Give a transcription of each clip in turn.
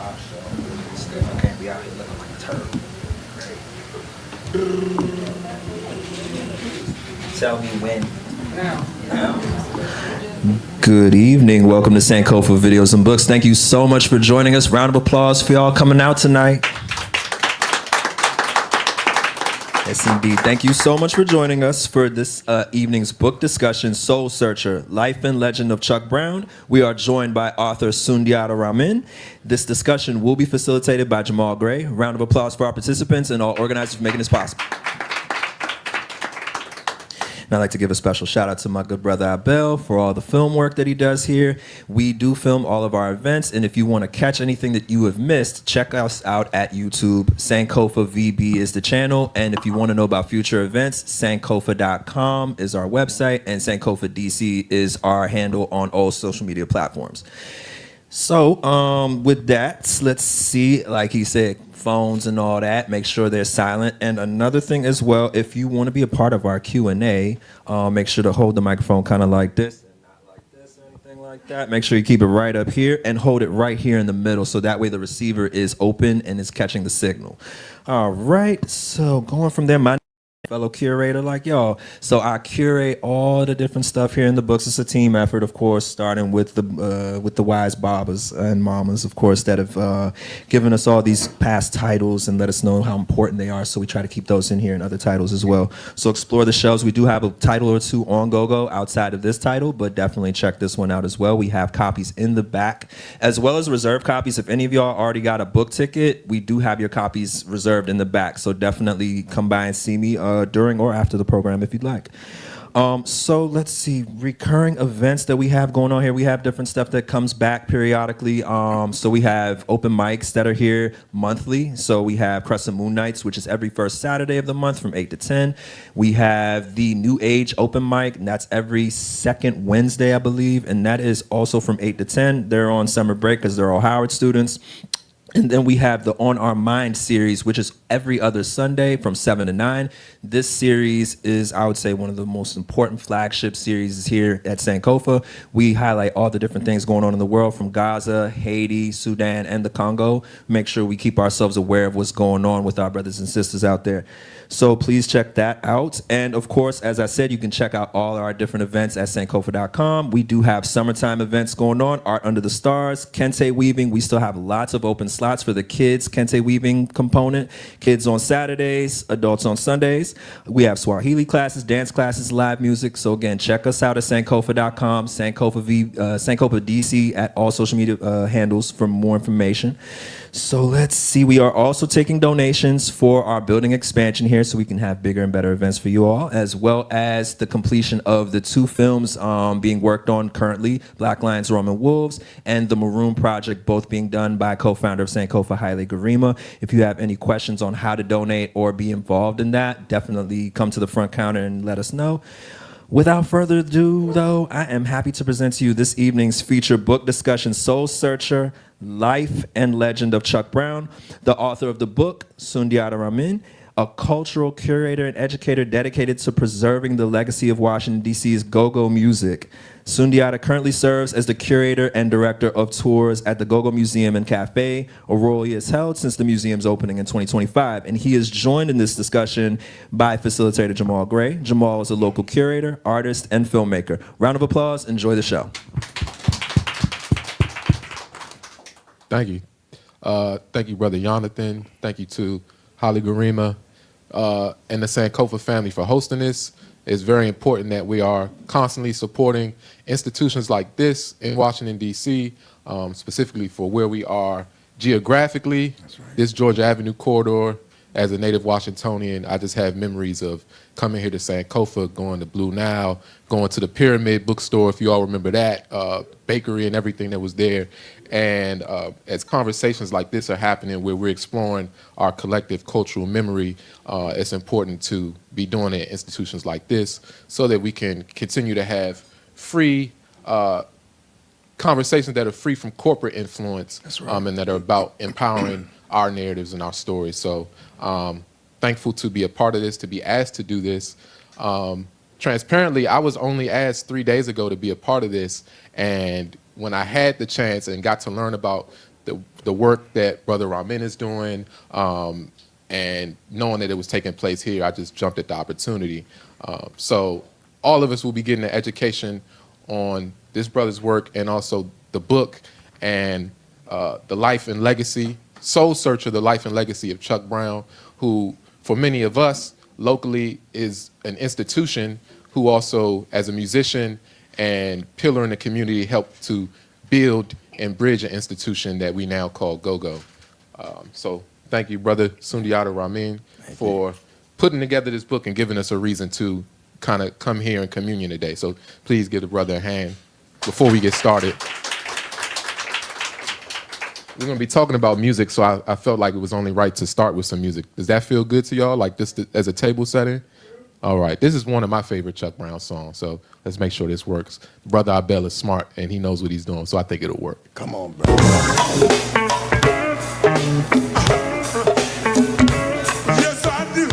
pop show. Instead, I can't be out here looking like a turtle. Tell me when. Now. Good evening. Welcome to Sankofa Videos and Books. Thank you so much for joining us. Round of applause for y'all coming out tonight. Yes, indeed. Thank you so much for joining us for this evening's book discussion, Soul Searcher, Life and Legend of Chuck Brown. We are joined by author Sundiata Ramin. This discussion will be facilitated by Jamal Gray. Round of applause for our participants and all organizers for making this possible. And I'd like to give a special shout out to my good brother Abel for all the film work that he does here. We do film all of our events, and if you want to catch anything that you have missed, check us out at YouTube. Sankofa VB is the channel, and if you want to know about future events, sankofa.com is our website, and Sankofa DC is our handle on all social media platforms. So with that, let's see, like he said, phones and all that, make sure they're silent. And another thing as well, if you want to be a part of our Q&A, make sure to hold the microphone kind of like this and not like this or anything like that. Make sure you keep it right up here and hold it right here in the middle, so that way the receiver is open and is catching the signal. All right, so going from there, my fellow curator like y'all. So I curate all the different stuff here in the books. It's a team effort, of course, starting with the wise babas and mamas, of course, that have given us all these past titles and let us know how important they are. So we try to keep those in here and other titles as well. So explore the shelves. We do have a title or two on GoGo outside of this title, but definitely check this one out as well. We have copies in the back, as well as reserved copies. If any of y'all already got a book ticket, we do have your copies reserved in the back. So definitely come by and see me during or after the program if you'd like. So let's see, recurring events that we have going on here. We have different stuff that comes back periodically. So we have open mics that are here monthly. So we have Crescent Moon Nights, which is every first Saturday of the month from 8 to 10. We have the New Age open mic, and that's every second Wednesday, I believe. And that is also from 8 to 10. They're on summer break because they're all Howard students. And then we have the On Our Mind series, which is every other Sunday from 7 to 9. This series is, I would say, one of the most important flagship series here at Sankofa. We highlight all the different things going on in the world from Gaza, Haiti, Sudan, and the Congo. Make sure we keep ourselves aware of what's going on with our brothers and sisters out there. So please check that out. And of course, as I said, you can check out all our different events at sankofa.com. We do have summertime events going on, Art Under the Stars, kente weaving. We still have lots of open slots for the kids kente weaving component. Kids on Saturdays, adults on Sundays. We have Swahili classes, dance classes, live music. So again, check us out at sankofa.com, Sankofa DC at all social media handles for more information. So let's see, we are also taking donations for our building expansion here so we can have bigger and better events for you all, as well as the completion of the 2 films being worked on currently, Black Lions, Roman Wolves, and The Maroon Project, both being done by co-founder of Sankofa, Haile Garima. If you have any questions on how to donate or be involved in that, definitely come to the front counter and let us know. Without further ado, though, I am happy to present to you this evening's feature book discussion, Soul Searcher, Life and Legend of Chuck Brown. The author of the book, Sundiata Ramin, a cultural curator and educator dedicated to preserving the legacy of Washington, D.C.'s go-go music. Sundiata currently serves as the curator and director of tours at the Go-Go Museum and Cafe, a role he has held since the museum's opening in 2025. And he is joined in this discussion by facilitator Jamal Gray. Jamal is a local curator, artist, and filmmaker. Round of applause. Enjoy the show. Thank you. Thank you, Brother Jonathan. Thank you to Haile Garima and the Sankofa family for hosting this. It's very important that we are constantly supporting institutions like this in Washington, D.C., specifically for where we are geographically. That's right. This Georgia Avenue corridor, as a native Washingtonian, I just have memories of coming here to Sankofa, going to Blue Nile, going to the Pyramid bookstore, if you all remember that, bakery and everything that was there. And as conversations like this are happening where we're exploring our collective cultural memory, it's important to be doing it at institutions like this so that we can continue to have free conversations that are free from corporate influence. That's right. And that are about empowering our narratives and our stories. So thankful to be a part of this, to be asked to do this. Transparently, I was only asked 3 days ago to be a part of this, and when I had the chance and got to learn about the work that Brother Ramin is doing, and knowing that it was taking place here, I just jumped at the opportunity. So all of us will be getting an education on this brother's work and also the book and the life and legacy, Soul Searcher, the life and legacy of Chuck Brown, who for many of us locally is an institution, who also as a musician and pillar in the community helped to build and bridge an institution that we now call Go-Go. So thank you, Brother Sundiata Ramin, for putting together this book and giving us a reason to kind of come here in communion today. So please give the brother a hand before we get started. We're going to be talking about music, so I felt like it was only right to start with some music. Does that feel good to y'all, like this as a table setting? All right, this is one of my favorite Chuck Brown songs, so let's make sure this works. Brother Abel is smart, and he knows what he's doing, so I think it'll work. Come on, bro. Yes, I do.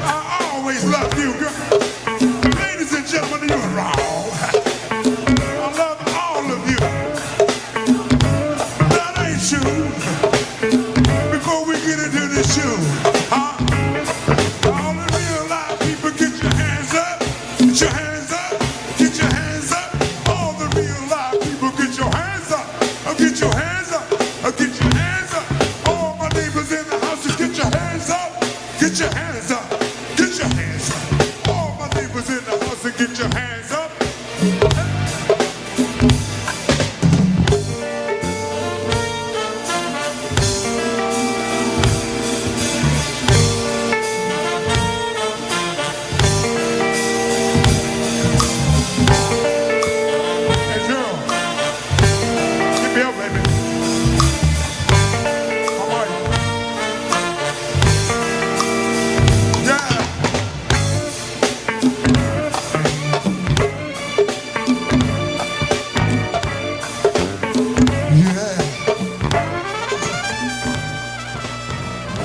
I always love you, girl. Ladies and gentlemen, you're wrong. I love all of you. That ain't true. Before we get into this show, huh? All the real live people, get your hands up. Get your hands up. Get your hands up. All the real live people, get your hands up. Get your hands up. Get your hands up. All my neighbors in the house, just get your hands up. Get your hands up. Get your hands up. All my neighbors in the house, get your hands up. Hey, girl, get me up, baby. How are you? Yeah.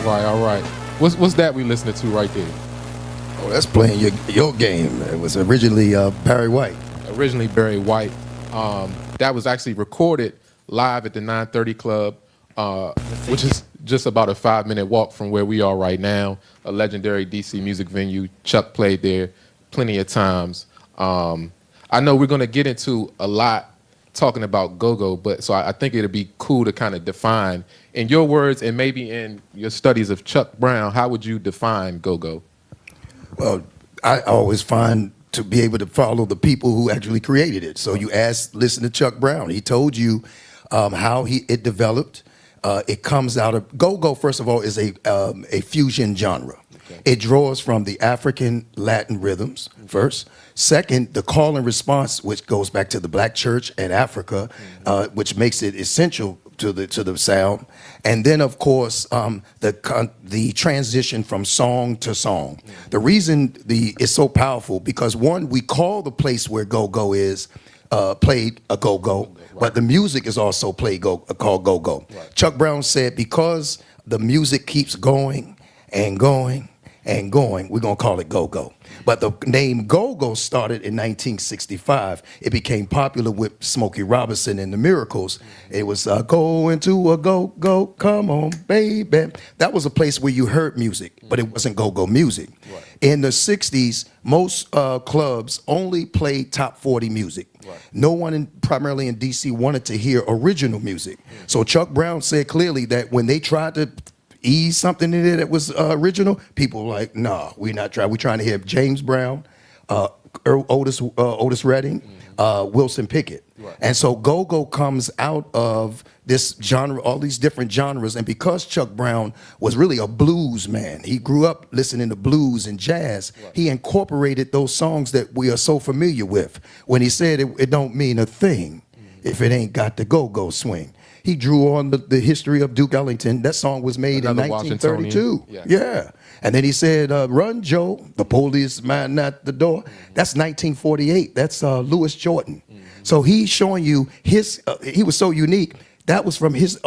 Yeah. All right. What's that we listening to right there? Oh, that's playing your game. It was originally Barry White. Originally Barry White. That was actually recorded live at the 930 Club, which is just about a 5-minute walk from where we are right now, a legendary DC music venue. Chuck played there plenty of times. I know we're going to get into a lot talking about go-go, but so I think it'd be cool to kind of define, in your words and maybe in your studies of Chuck Brown, how would you define go-go? Well, I always find to be able to follow the people who actually created it. So you listen to Chuck Brown. He told you how it developed. It comes out of go-go. First of all, is a fusion genre. Okay. It draws from the African Latin rhythms first. Second, the call and response, which goes back to the Black church and Africa, which makes it essential to the sound. And then, of course, the transition from song to song. The reason it's so powerful because one, we call the place where go-go is played a go-go, right. But the music is also called go-go. Right. Chuck Brown said because the music keeps going and going and going, we're going to call it go-go. But the name go-go started in 1965. It became popular with Smokey Robinson and the Miracles. It was going to a go-go, come on, baby. That was a place where you heard music, but it wasn't go-go music. Right. In the 60s, most clubs only played top 40 music. Right. No one primarily in DC wanted to hear original music. So Chuck Brown said clearly that when they tried to ease something in there that was original, people were like, nah, we're not trying. We're trying to hear James Brown, Otis Redding, Wilson Pickett. Right. And so go-go comes out of this genre, all these different genres. And because Chuck Brown was really a blues man, he grew up listening to blues and jazz, right. He incorporated those songs that we are so familiar with. When he said it don't mean a thing if it ain't got the go-go swing. He drew on the history of Duke Ellington. That song was made in 1932. Yeah. And then he said, run, Joe, the police man at the door. That's 1948. That's Louis Jordan. So he's showing you he was so unique. That was from his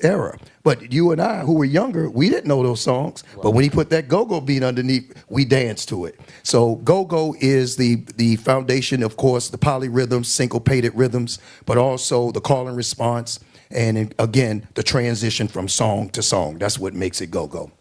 era. But you and I, who were younger, we didn't know those songs. Right. But when he put that go-go beat underneath, we danced to it. So go-go is the foundation, of course, the polyrhythms, syncopated rhythms, but also the call and response. And again, the transition from song to song. That's what makes it go-go.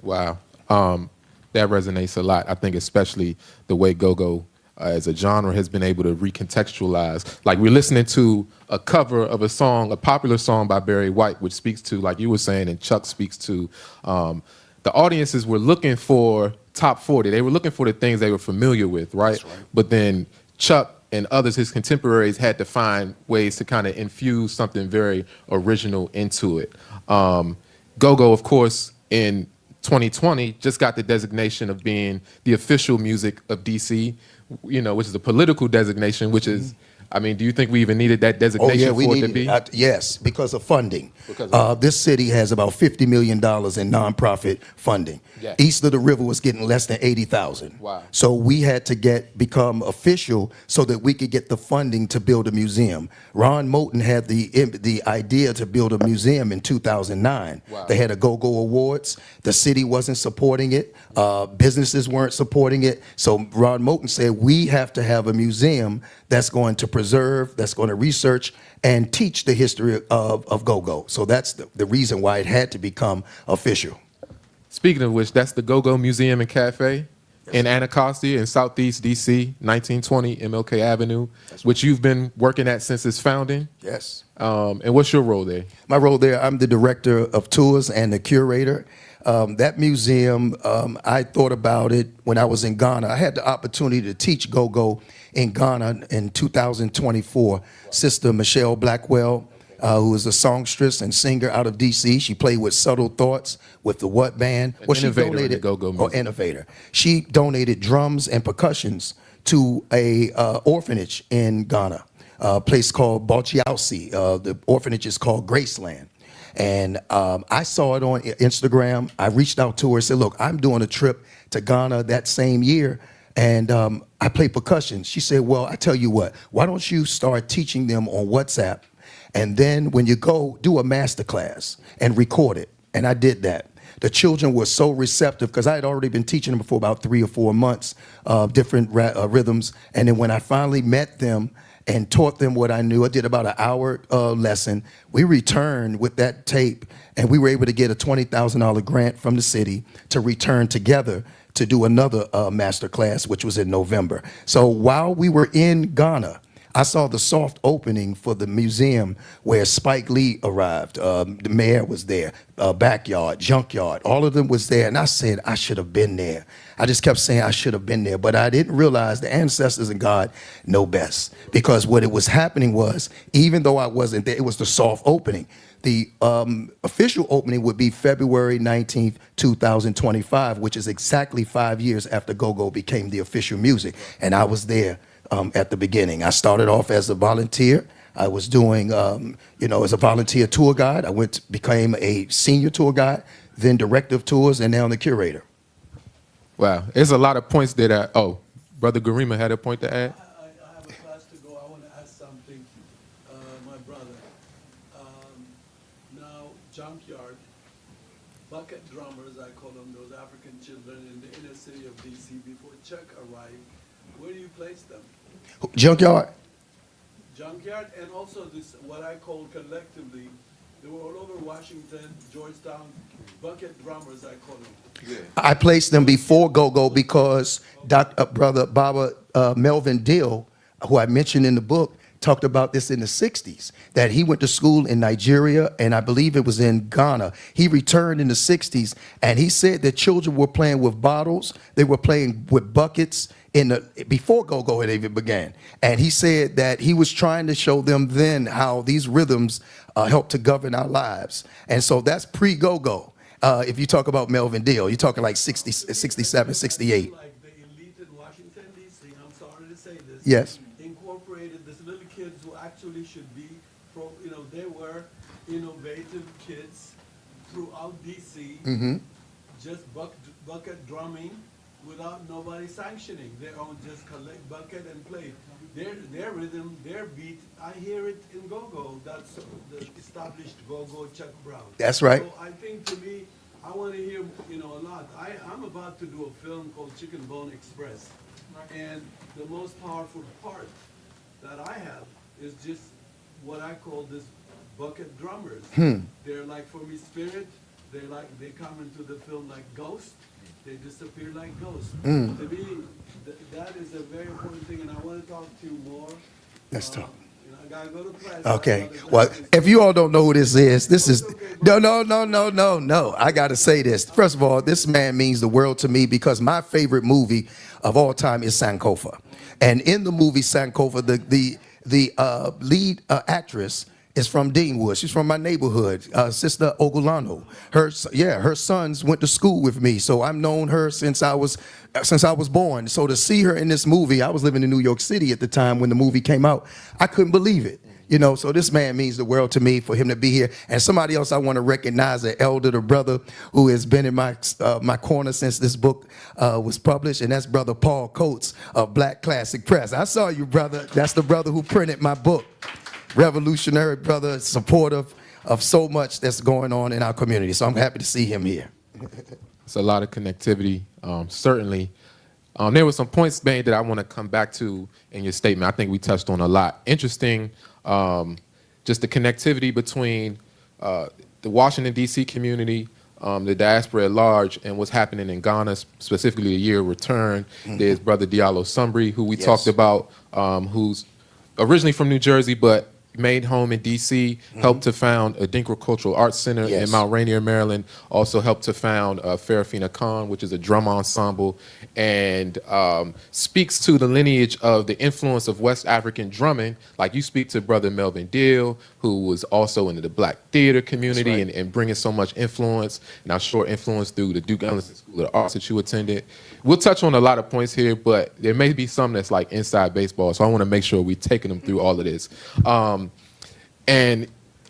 Wow. That resonates a lot. I think especially the way go-go as a genre has been able to recontextualize. Like we're listening to a cover of a song, a popular song by Barry White, which speaks to, like you were saying, and Chuck speaks to, the audiences were looking for top 40. They were looking for the things they were familiar with, right? That's right. But then Chuck and others, his contemporaries, had to find ways to kind of infuse something very original into it. Go-go, of course, in 2020 just got the designation of being the official music of DC, which is a political designation, which is, I mean, do you think we even needed that Oh designation yeah, we for it to need be? yes, because of funding. Because of- This city has about $50 million in nonprofit funding. Yeah. East of the river was getting less than 80,000. Wow. So we had to become official so that we could get the funding to build a museum. Ron Moulton had the idea to build a museum in 2009. Wow. They had a Go-Go Awards. The city wasn't supporting it. Businesses weren't supporting it. So Ron Moulton said, we have to have a museum that's going to preserve, that's going to research and teach the history of go-go. So that's the reason why it had to become official. Speaking of which, that's the Go-Go Museum and Cafe in Anacostia in Southeast DC, 1920 MLK Avenue, which you've been working at since its founding. Yes. And what's your role there? My role there, I'm the director of tours and the curator. That museum, I thought about it when I was in Ghana. I had the opportunity to teach go-go in Ghana in 2024. Sister Michelle Blackwell, who is a songstress and singer out of D.C. She played with Subtle Thoughts with the What Band. An innovator in the go-go music. Innovator. She donated drums and percussions to a orphanage in Ghana, a place called Bochiausi. The orphanage is called Graceland. And I saw it on Instagram. I reached out to her and said, look, I'm doing a trip to Ghana that same year, and I play percussion. She said, well, I tell you what, why don't you start teaching them on WhatsApp? And then when you go, do a master class and record it. And I did that. The children were so receptive because I had already been teaching them for about 3 or 4 months, different rhythms. And then when I finally met them and taught them what I knew, I did about an hour lesson. We returned with that tape, and we were able to get a $20,000 grant from the city to return together to do another master class, which was in November. So while we were in Ghana, I saw the soft opening for the museum where Spike Lee arrived. The mayor was there, Backyard, Junkyard, all of them was there. And I said, I should have been there. I just kept saying I should have been there, but I didn't realize the ancestors and God know best. Because what it was happening was, even though I wasn't there, it was the soft opening. The official opening would be February 19th, 2025, which is exactly 5 years after Go-Go became the official music. And I was there at the beginning. I started off as a volunteer. I was doing, as a volunteer tour guide. I became a senior tour guide, then director of tours, and now the curator. Wow, there's a lot of points that Brother Garima had a point to add. I have a class to go. I want to ask something, my brother. Now, Junkyard, bucket drummers, I call them, those African children in the inner city of D.C. before Chuck arrived, where do you place them? Junkyard? Junkyard, and also this, what I call collectively, they were all over Washington, Georgetown, bucket drummers, I call them. I placed them before Go-Go because Brother Baba Melvin Dill, who I mentioned in the book, talked about this in the 60s, that he went to school in Nigeria, and I believe it was in Ghana. He returned in the 60s, and he said that children were playing with bottles, they were playing with buckets before Go-Go had even began. And he said that he was trying to show them then how these rhythms help to govern our lives. And so that's pre-Go-Go. If you talk about Melvin Dill, you're talking like 60, 67, 68. Like the elite in Washington, D.C., I'm sorry to say this. Yes. Incorporated these little kids who actually should be, they were innovative kids throughout D.C. Just bucket drumming without nobody sanctioning. They all just collect bucket and play. Their rhythm, their beat, I hear it in go-go. That's the established go-go Chuck Brown. That's right. So I think to me, I want to hear, a lot. I'm about to do a film called Chicken Bone Express. And the most powerful part that I have is just what I call this bucket drummers. They're like, for me, spirit. They come into the film like ghosts. They disappear like ghosts. To me, that is a very important thing, and I want to talk to you more. Let's talk. I gotta go to press. Okay. Well, if you all don't know who this is no. I got to say this. First of all, this man means the world to me because my favorite movie of all time is Sankofa. And in the movie Sankofa, the lead actress is from Deanwood. She's from my neighborhood, Sister Ogulano. Her sons went to school with me, so I've known her since I was born. So to see her in this movie, I was living in New York City at the time when the movie came out. I couldn't believe it. You know, so this man means the world to me for him to be here. And somebody else I want to recognize, an elder, the brother who has been in my corner since this book was published, and that's Brother Paul Coates of Black Classic Press. I saw you, brother. That's the brother who printed my book. Revolutionary brother, supportive of so much that's going on in our community. So I'm happy to see him here. It's a lot of connectivity, certainly. There were some points made that I want to come back to in your statement. I think we touched on a lot. Interesting, just the connectivity between the Washington, D.C. community, the diaspora at large, and what's happening in Ghana, specifically the year of return. There's Brother Diallo Sumbri, who we talked about, who's originally from New Jersey, but made home in D.C., helped to found a Dinkra Cultural Arts Center in Mount Rainier, Maryland, also helped to found Farafina Khan, which is a drum ensemble, and speaks to the lineage of the influence of West African drumming. Like you speak to Brother Melvin Deal, who was also into the Black theater community and bringing so much influence, and I'm sure influence through the Duke Ellington School of the Arts that you attended. We'll touch on a lot of points here, but there may be some that's like inside baseball, so I want to make sure we're taking them through all of this. And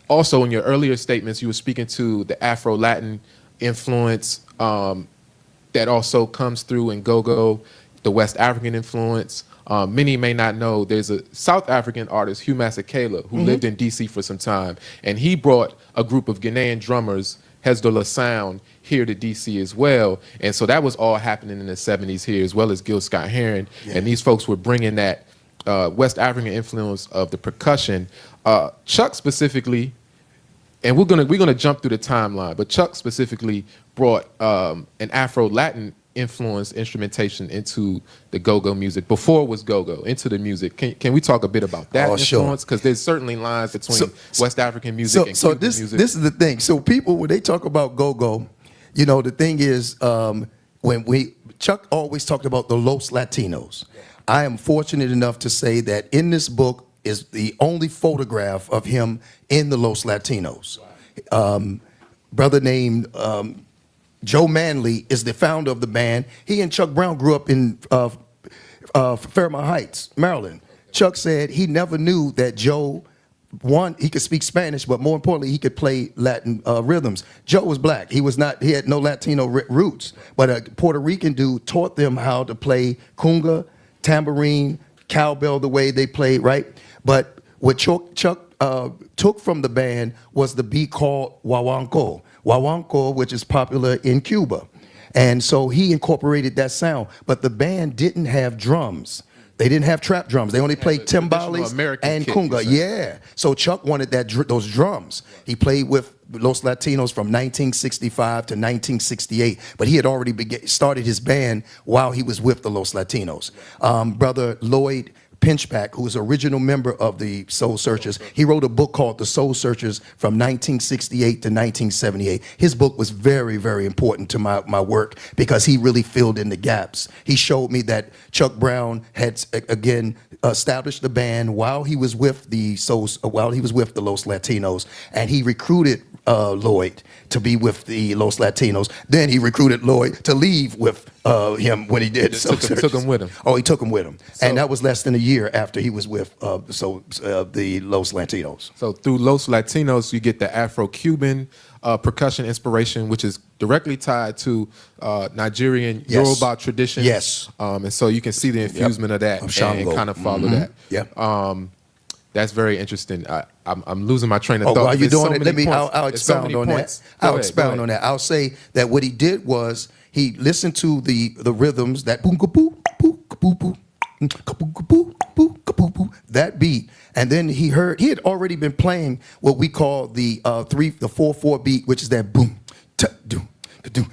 also in your earlier statements, you were speaking to the Afro-Latin influence that also comes through in go-go, the West African influence. Many may not know there's a South African artist, Hugh Masekela, who lived in D.C. for some time, and he brought a group of Ghanaian drummers, Hezdola Sound, here to D.C. as well. And so that was all happening in the 70s here, as well as Gil Scott-Heron. And these folks were bringing that West African influence of the percussion. Chuck specifically, and we're gonna jump through the timeline, but Chuck specifically brought an Afro-Latin influence instrumentation into the go-go music before it was go-go, into the music. Can we talk a bit about that influence? Because there's certainly lines between West African music and Cuban music. This is the thing. So people, when they talk about go-go, you know, the thing is, Chuck always talked about the Los Latinos. I am fortunate enough to say that in this book is the only photograph of him in the Los Latinos. Brother named Joe Manley is the founder of the band. He and Chuck Brown grew up in Fairmont Heights, Maryland. Chuck said he never knew that Joe, one, he could speak Spanish, but more importantly, he could play Latin rhythms. Joe was black. He had no Latino roots, but a Puerto Rican dude taught them how to play conga, tambourine, cowbell, the way they played, right? But what Chuck took from the band was the beat called Wawanko. Wawanko, which is popular in Cuba. And so he incorporated that sound. But the band didn't have drums. They didn't have trap drums. They only played timbales and conga. Yeah. So Chuck wanted those drums. He played with Los Latinos from 1965 to 1968, but he had already started his band while he was with the Los Latinos. Brother Lloyd Pinchback, who was an original member of the Soul Searchers, he wrote a book called The Soul Searchers from 1968 to 1978. His book was very, very important to my work because he really filled in the gaps. He showed me that Chuck Brown had, again, established the band while he was with the Los Latinos, and he recruited Lloyd to be with the Los Latinos. Then he recruited Lloyd to leave with him when he did. Took him with him. Oh, he took him with him, and that was less than a year after he was with the Los Latinos. So through Los Latinos, you get the Afro-Cuban percussion inspiration, which is directly tied to Nigerian Yoruba tradition. Yes. And so you can see the infusement of that and kind of follow that. Yeah. That's very interesting. I'm losing my train of thought. While you're There's doing so it, many I'll points. expound on that. I'll expound on that. I'll say that what he did was he listened to the rhythms, that boom, ka boo, boo, ka boo, boo, ka boo, ka boo, boo, ka boo, boo, that beat, And then he had already been playing what we call the 4/4 beat, which is that boom, doom.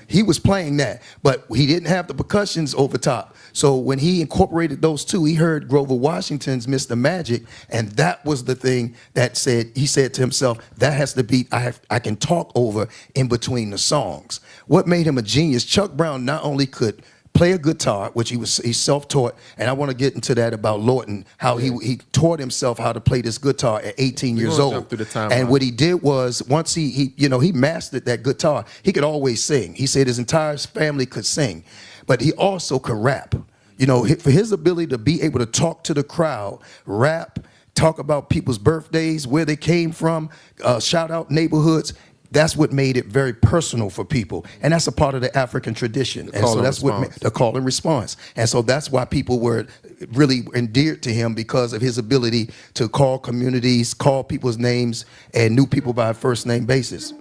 He was playing that, but he didn't have the percussions over top. So when he incorporated those two, he heard Grover Washington's Mr. Magic, and that was the thing that he said to himself, that has the beat I can talk over in between the songs. What made him a genius? Chuck Brown not only could play a guitar, which he's self-taught, and I want to get into that about Lawton, how he taught himself how to play this guitar at 18 years old. Jump through the timeline. And what he did was, once he mastered that guitar, he could always sing. He said his entire family could sing, but he also could rap. For his ability to be able to talk to the crowd, rap, talk about people's birthdays, where they came from, shout out neighborhoods. That's what made it very personal for people, and that's a part of the African tradition. And so that's what the call and response. And so that's why people were really endeared to him, because of his ability to call communities, call people's names, and knew people by a first name basis.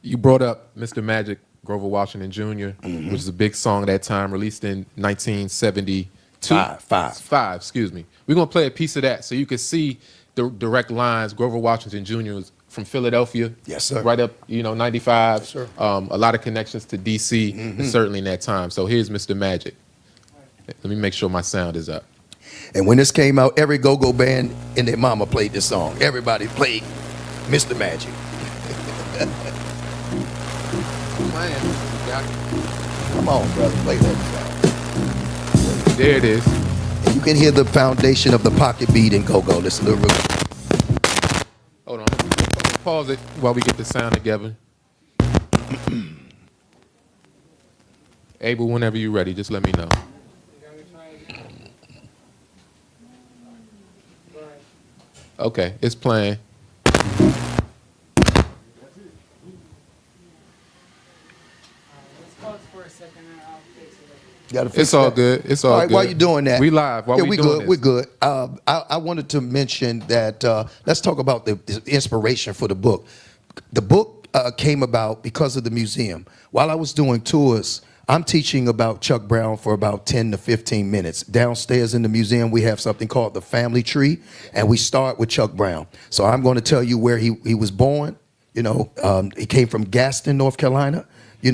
You brought up Mr. Magic, Grover Washington Jr., which is a big song at that time, released in 1972. Five, excuse me. We're going to play a piece of that so you can see the direct lines. Grover Washington Jr. was from Philadelphia. Yes, sir. Right up, 95. Yes, sir. A lot of connections to D.C., and certainly in that time. So here's Mr. Magic. Let me make sure my sound is up. And when this came out, every go-go band and their mama played this song. Everybody played Mr. Magic. Come on, brother, play that song. There it is. You can hear the foundation of the pocket beat in go-go. Listen to the Hold on. Pause it while we get the sound together. Abel, whenever you're ready, just let me know. Okay, it's playing. It's all good. It's all right, good. while you're doing that, we live. While we doing We're this. good. I wanted to mention that let's talk about the inspiration for the book. The book came about because of the museum. While I was doing tours, I'm teaching about Chuck Brown for about 10 to 15 minutes. Downstairs in the museum, we have something called the family tree, and we start with Chuck Brown. So I'm going to tell you where he was born. He came from Gaston, North Carolina. He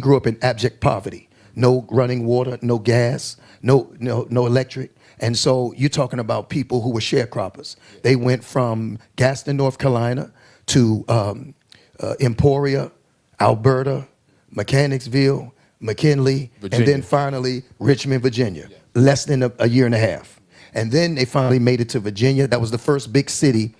grew up in abject poverty. No running water, no gas, no electric. And so you're talking about people who were sharecroppers. They went from Gaston, North Carolina to Emporia, Alberta, Mechanicsville, McKinley, Virginia. and then finally Richmond, Virginia, less than a year and a half. And then they finally made it to Virginia. That was the first big city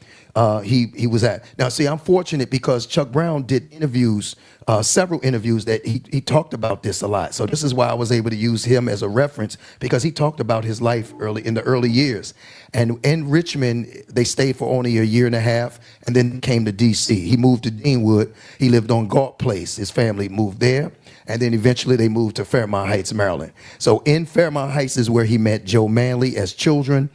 he was at. Now, see, I'm fortunate because Chuck Brown did interviews, several interviews that he talked about this a lot. So this is why I was able to use him as a reference, because he talked about his life in the early years. And in Richmond, they stayed for only a year and a half, and then came to D.C. He moved to Deanwood. He lived on Galt Place. His family moved there. And then eventually they moved to Fairmount Heights, Maryland. So in Fairmount Heights is where he met Joe Manley as children.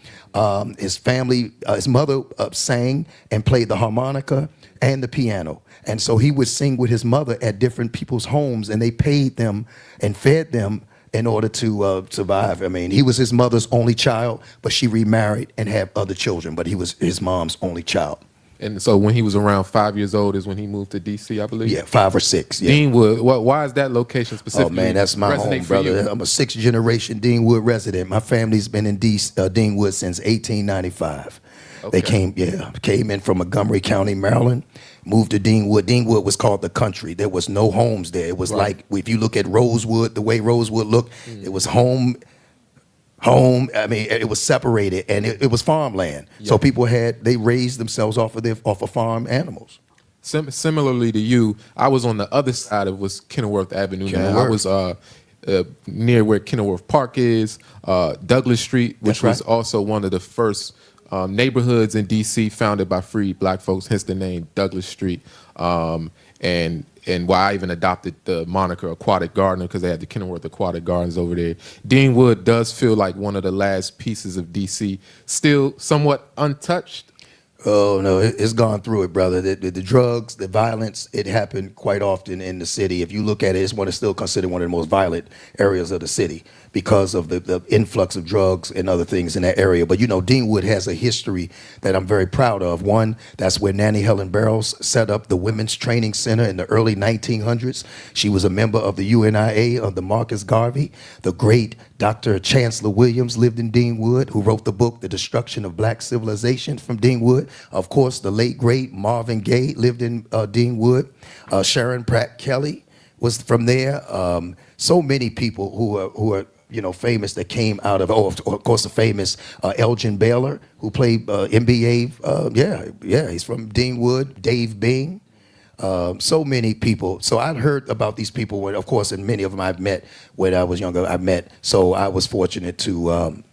His family, his mother sang and played the harmonica and the piano. And so he would sing with his mother at different people's homes, and they paid them and fed them in order to survive. I mean, he was his mother's only child, but she remarried and had other children, but he was his mom's only child. And so when he was around 5 years old is when he moved to D.C., I believe? Yeah, 5 or 6. Yeah. Deanwood. Why is that location specifically? Oh, man, that's my resonate home, for brother. you? I'm a 6th generation Deanwood resident. My family's been in Deanwood since 1895. Okay. They came in from Montgomery County, Maryland, moved to Deanwood. Deanwood was called the country. There was no homes there. It was like, if you look at Rosewood, the way Rosewood looked, it was home. I mean, it was separated, and it was farmland. Yeah. So people they raised themselves off of farm animals. Similarly to you, I was on the other side of was Kenilworth Avenue. Man. I was near where Kenilworth Park is, Douglas Street, which That's right. was also one of the first neighborhoods in D.C. founded by free black folks, hence the name Douglas Street. And why I even adopted the moniker Aquatic Gardener, because they had the Kenilworth Aquatic Gardens over there. Deanwood does feel like one of the last pieces of D.C., still somewhat untouched. Oh, no, it's gone through it, brother. The drugs, the violence, it happened quite often in the city. If you look at it, it's still considered one of the most violent areas of the city. because of the influx of drugs and other things in that area. But you know, Deanwood has a history that I'm very proud of. One, that's where Nanny Helen Barrows set up the Women's Training Center in the early 1900s. She was a member of the UNIA under Marcus Garvey. The great Dr. Chancellor Williams lived in Deanwood, who wrote the book, The Destruction of Black Civilization, from Deanwood. Of course, the late, great Marvin Gaye lived in Deanwood. Sharon Pratt Kelly was from there. So many people who are you know, famous that came out of, of course, the famous Elgin Baylor, who played NBA. He's from Deanwood. Dave Bing. So many people. So I'd heard about these people, when, of course, and many of them I've met when I was younger. So I was fortunate to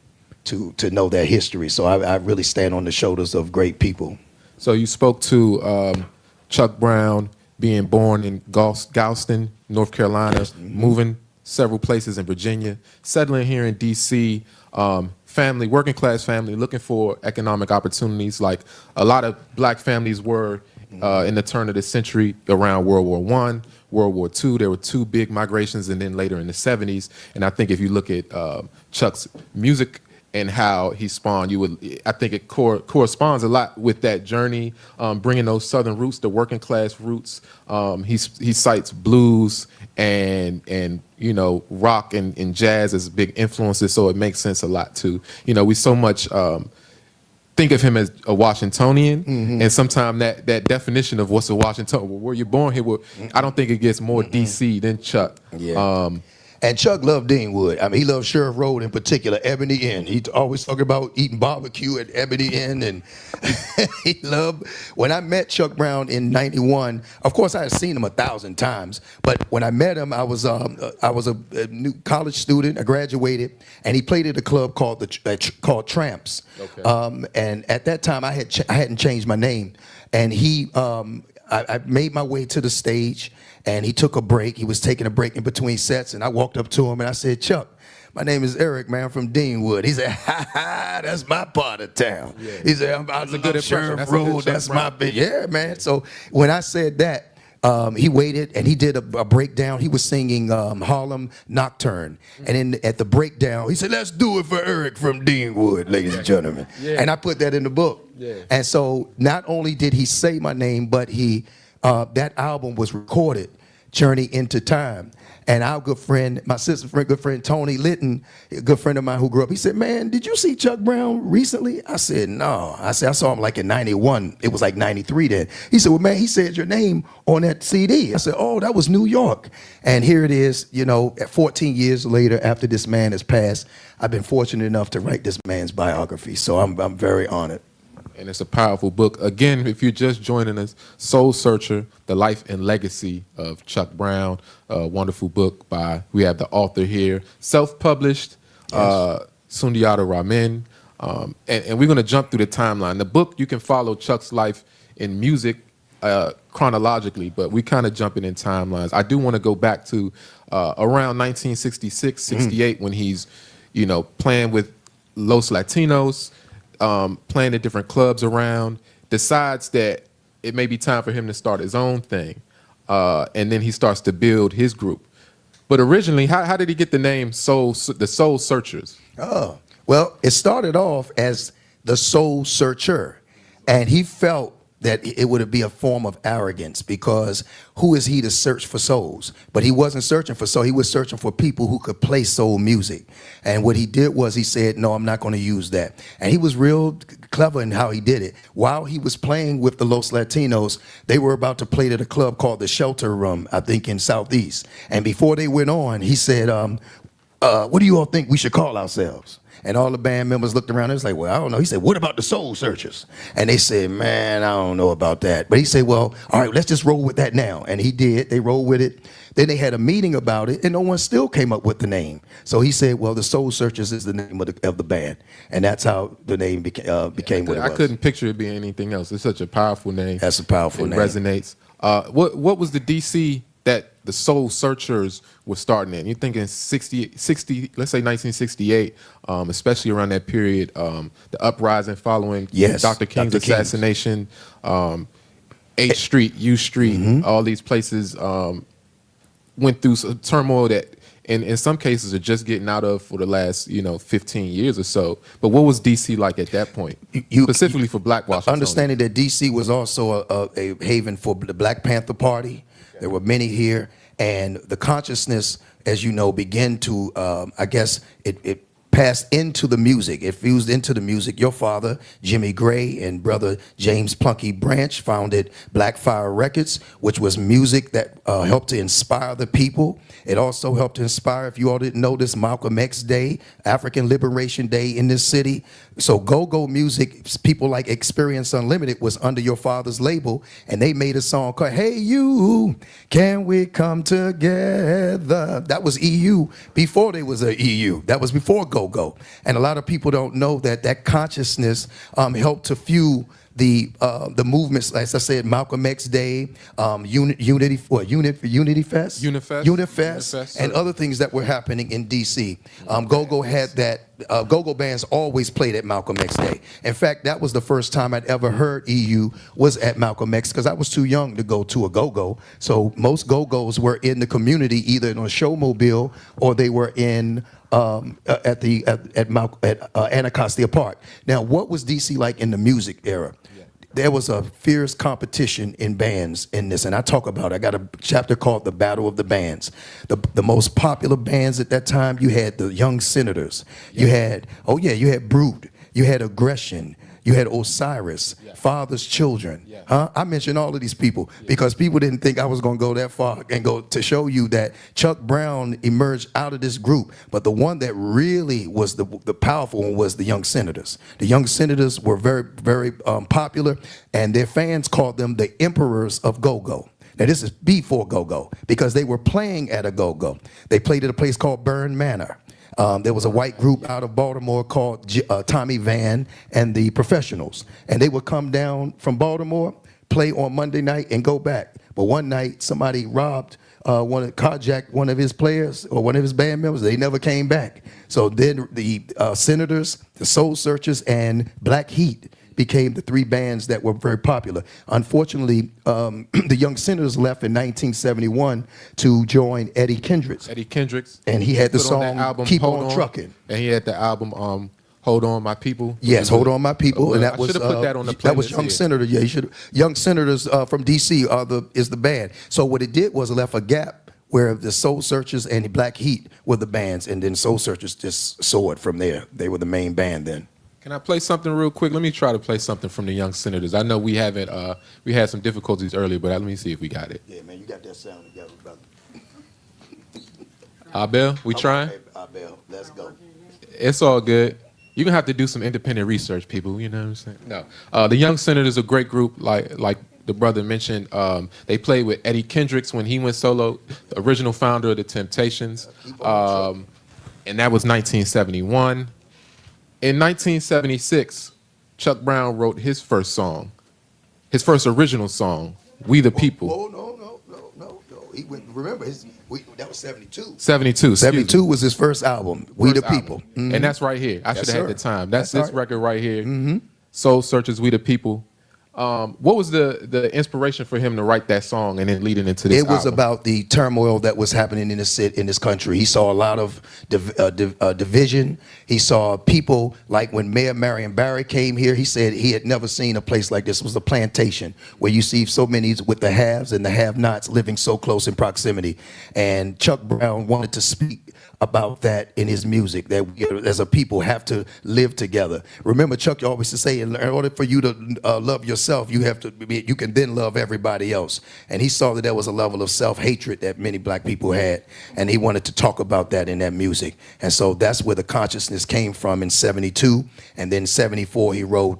know their history. So I really stand on the shoulders of great people. So you spoke to Chuck Brown being born in Galveston, North Carolina, moving several places in Virginia, settling here in D.C., family, working class family, looking for economic opportunities like a lot of black families were in the turn of the century around World War I, World War II. There were two big migrations, and then later in the 70s. And I think if you look at Chuck's music and how he spawned, I think it corresponds a lot with that journey, bringing those Southern roots, the working class roots. He cites blues and you know, rock and jazz as big influences, so it makes sense a lot too. You know, we so much think of him as a Washingtonian, and sometimes that definition of what's a Washington, where you're born here, I don't think it gets more DC than Chuck. Yeah. And Chuck loved Deanwood. I mean, he loved Sheriff Road in particular, Ebony Inn. He always talking about eating barbecue at Ebony Inn, and he loved. When I met Chuck Brown in '91, of course I had seen him 1,000 times, but when I met him, I was a new college student. I graduated, and he played at a club called called Tramps. Okay. And at that time, I hadn't changed my name, and I made my way to the stage, and he took a break. He was taking a break in between sets, and I walked up to him and I said, "Chuck, my name is Eric, man, I'm from Deanwood." He said, "Ha ha, that's my part of town." Yeah. He said, "I'm out of Sheriff Road, that's my big." Yeah, man. So when I said that, he waited and he did a breakdown. He was singing Harlem Nocturne. And then at the breakdown, he said, "Let's do it for Eric from Deanwood, ladies and gentlemen." Yeah. And I put that in the book. Yeah. And so not only did he say my name, but that album was recorded, Journey into Time. And our good friend, my sister's good friend, Tony Litton, a good friend of mine who grew up, he said, "Man, did you see Chuck Brown recently?" I said, "No." I said, "I saw him like in '91. It was like '93 then." He said, "Well, man, he said your name on that CD." I said, "Oh, that was New York." And here it is, you know, 14 years later, after this man has passed, I've been fortunate enough to write this man's biography. So I'm very honored. And it's a powerful book. Again, if you're just joining us, Soul Searcher, The Life and Legacy of Chuck Brown, a wonderful book we have the author here, self-published, yes. Sundiata Ramin. And we're going to jump through the timeline. The book, you can follow Chuck's life in music chronologically, but we kind of jumping in timelines. I do want to go back to around 1966, 68, when he's, you know, playing with Los Latinos, playing at different clubs around, decides that it may be time for him to start his own thing. And then he starts to build his group. But originally, how did he get the name the Soul Searchers? Oh, well, it started off as the Soul Searcher. And he felt that it would be a form of arrogance, because who is he to search for souls? But he wasn't searching for soul. He was searching for people who could play soul music. And what he did was he said, "No, I'm not going to use that." And he was real clever in how he did it. While he was playing with the Los Latinos, they were about to play at a club called the Shelter Room, I think in Southeast. And before they went on, he said, "What do you all think we should call ourselves?" And all the band members looked around and was like, "Well, I don't know." He said, "What about the Soul Searchers?" And they said, "Man, I don't know about that." But he said, "Well, all right, let's just roll with that now." And he did. They rolled with it. Then they had a meeting about it, and no one still came up with the name. So he said, "Well, the Soul Searchers is the name of the band." And that's how the name became what it was. I couldn't picture it being anything else. It's such a powerful name. That's a powerful name. It resonates. What was the DC that the Soul Searchers were starting in? You're thinking 60, let's say 1968, especially around that period, the uprising following Dr. King's assassination, 8th Street, U Street, all these places went through some turmoil that and in some cases are just getting out of for the last 15 years or so. But what was DC like at that point, specifically for Black Washingtonians? Understanding that DC was also a haven for the Black Panther Party. There were many here, and the consciousness, as you know, began to, I guess, it passed into the music. It fused into the music. Your father, Jimmy Gray, and brother James Plunky Branch founded Black Fire Records, which was music that helped to inspire the people. It also helped to inspire, if you all didn't know this, Malcolm X Day, African Liberation Day in this city. So go-go music, people like Experience Unlimited was under your father's label, and they made a song called Hey You, Can We Come Together? That was EU before there was a EU. That was before go-go. And a lot of people don't know that that consciousness helped to fuel the movements, as I said, Malcolm X Day, Unity Fest, Unifest, and other things that were happening in DC. Go-go had that. Go-go bands always played at Malcolm X Day. In fact, that was the first time I'd ever heard EU was at Malcolm X, because I was too young to go to a go-go. So most go-go's were in the community, either in a showmobile or they were in at Anacostia Park. Now, what was DC like in the music era? There was a fierce competition in bands in this, and I got a chapter called The Battle of the Bands. The most popular bands at that time, you had the Young Senators. You had Brute. You had Aggression. You had Osiris, Father's Children. I mentioned all of these people because people didn't think I was going to go that far and go to show you that Chuck Brown emerged out of this group. But the one that really was the powerful one was the Young Senators. The Young Senators were very, very popular, and their fans called them the Emperors of Go-Go. Now, this is before Go-Go, because they were playing at a Go-Go. They played at a place called Burn Manor. There was a white group out of Baltimore called Tommy Van and the Professionals. And they would come down from Baltimore, play on Monday night, and go back. But one night, somebody carjacked one of his players or one of his band members. They never came back. So then the Senators, the Soul Searchers, and Black Heat became the three bands that were very popular. Unfortunately, the Young Senators left in 1971 to join Eddie Kendricks. And he had the song Keep On Trucking. And he had the album Hold On My People. Yes, Hold On My People. And that was put that on the playlist. That was Young Senator. Yeah, you should. Young Senators from DC is the band. So what it did was it left a gap where the Soul Searchers and the Black Heat were the bands, and then Soul Searchers just soared from there. They were the main band then. Can I play something real quick? Let me try to play something from the Young Senators. I know we haven't, we had some difficulties earlier, but let me see if we got it. Yeah, man, you got that sound together, brother. Abel, we trying? Abel, let's go. It's all good. You're going to have to do some independent research, people, you know what I'm saying? No. The Young Senators are a great group, like the brother mentioned. They played with Eddie Kendricks when he went solo, the original founder of the Temptations. And that was 1971. In 1976, Chuck Brown wrote his first original song, We the People. Oh, no. He went, remember, that was 72. 72 was his first album, We the People. Mm-hmm. And that's right here. I should have had the time. That's this right. record right here. Mm-hmm. Soul Searchers, We the People. What was the inspiration for him to write that song and then leading into this album? It was about the turmoil that was happening in this country. He saw a lot of division. He saw people, like when Mayor Marion Barry came here, he said he had never seen a place like this. It was a plantation where you see so many with the haves and the have-nots living so close in proximity. And Chuck Brown wanted to speak about that in his music, that we as a people have to live together. Remember, Chuck always used to say, in order for you to love yourself, you can then love everybody else. And he saw that there was a level of self-hatred that many black people had, and he wanted to talk about that in that music. And so that's where the consciousness came from in 72. And then 74, he wrote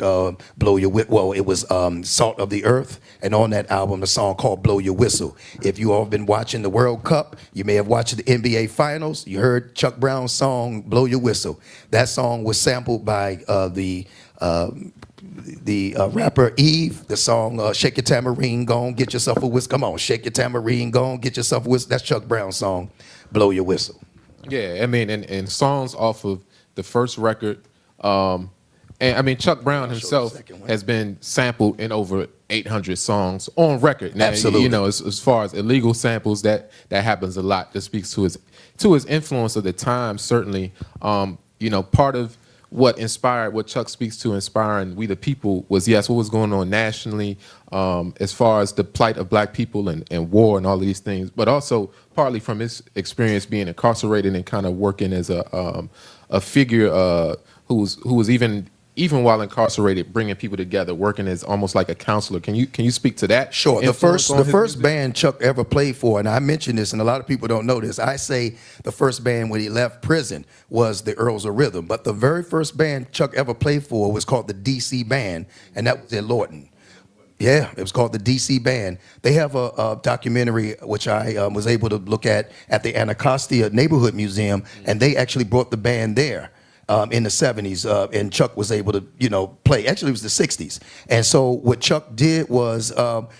Blow Your Whistle. Well, it was Salt of the Earth. And on that album, the song called Blow Your Whistle. If you all have been watching the World Cup, you may have watched the NBA Finals. You heard Chuck Brown's song, Blow Your Whistle. That song was sampled by the rapper Eve. The song, Shake Your Tambourine, Gone, Get Yourself a Whistle. Come on, shake your tambourine, gone, get yourself a whistle. That's Chuck Brown's song, Blow Your Whistle. Yeah, I mean, and songs off of the first record, And I mean, Chuck Brown the himself second one. has been sampled in over 800 songs on record. Now, Absolutely. you know, as far as illegal samples, that happens a lot. That speaks to his influence of the time. Certainly, you know, part of what inspired, what Chuck speaks to inspiring we the people was, yes, what was going on nationally as far as the plight of black people and war and all of these things, but also partly from his experience being incarcerated and kind of working as a figure who was even while incarcerated, bringing people together, working as almost like a counselor. Can you speak to that? Sure. The influence on his first music? band Chuck ever played for, and I mentioned this, and a lot of people don't know this. I say the first band when he left prison was the Earls of Rhythm, but the very first band Chuck ever played for was called the DC Band, and that was in Lorton. Yeah, it was called the DC Band. They have a documentary which I was able to look at the Anacostia Neighborhood Museum, and they actually brought the band there. In the 70s, and Chuck was able to, you know, play. Actually, it was the 60s. And so what Chuck did was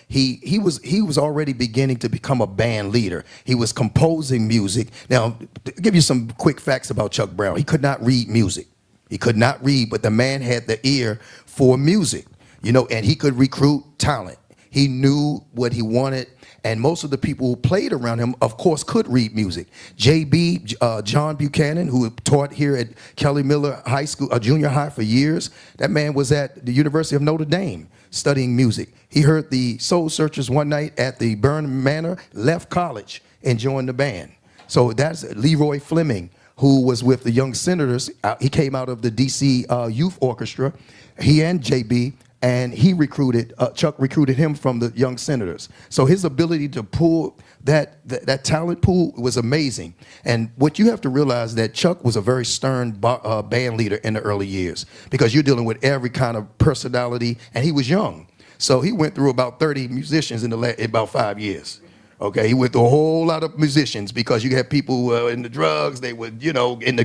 he was already beginning to become a band leader. He was composing music. Now, to give you some quick facts about Chuck Brown. He could not read music. He could not read, but the man had the ear for music, you know, and he could recruit talent. He knew what he wanted. And most of the people who played around him, of course, could read music. J.B. John Buchanan, who taught here at Kelly Miller High School, junior high for years, that man was at the University of Notre Dame studying music. He heard the Soul Searchers one night at the Burnham Manor, left college, and joined the band. So that's Leroy Fleming, who was with the Young Senators. He came out of the D.C. Youth Orchestra. He and J.B., and he recruited, Chuck recruited him from the Young Senators. So his ability to pull that talent pool was amazing. And what you have to realize that Chuck was a very stern band leader in the early years, because you're dealing with every kind of personality, and he was young. So he went through about 30 musicians in about 5 years. Okay, he went through a whole lot of musicians, because you had people in the drugs, they would, you know, in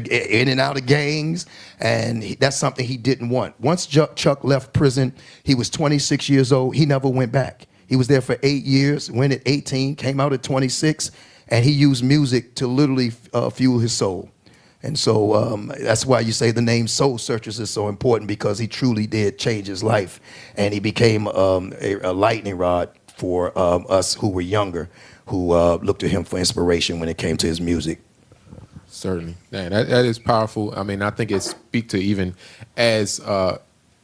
and out of gangs, and that's something he didn't want. Once Chuck left prison, he was 26 years old. He never went back. He was there for 8 years, went at 18, came out at 26, and he used music to literally fuel his soul. And so that's why you say the name Soul Searchers is so important, because he truly did change his life, and he became a lightning rod for us who were younger, who looked to him for inspiration when it came to his music. Certainly, man, that is powerful. I mean, I think it speaks to even as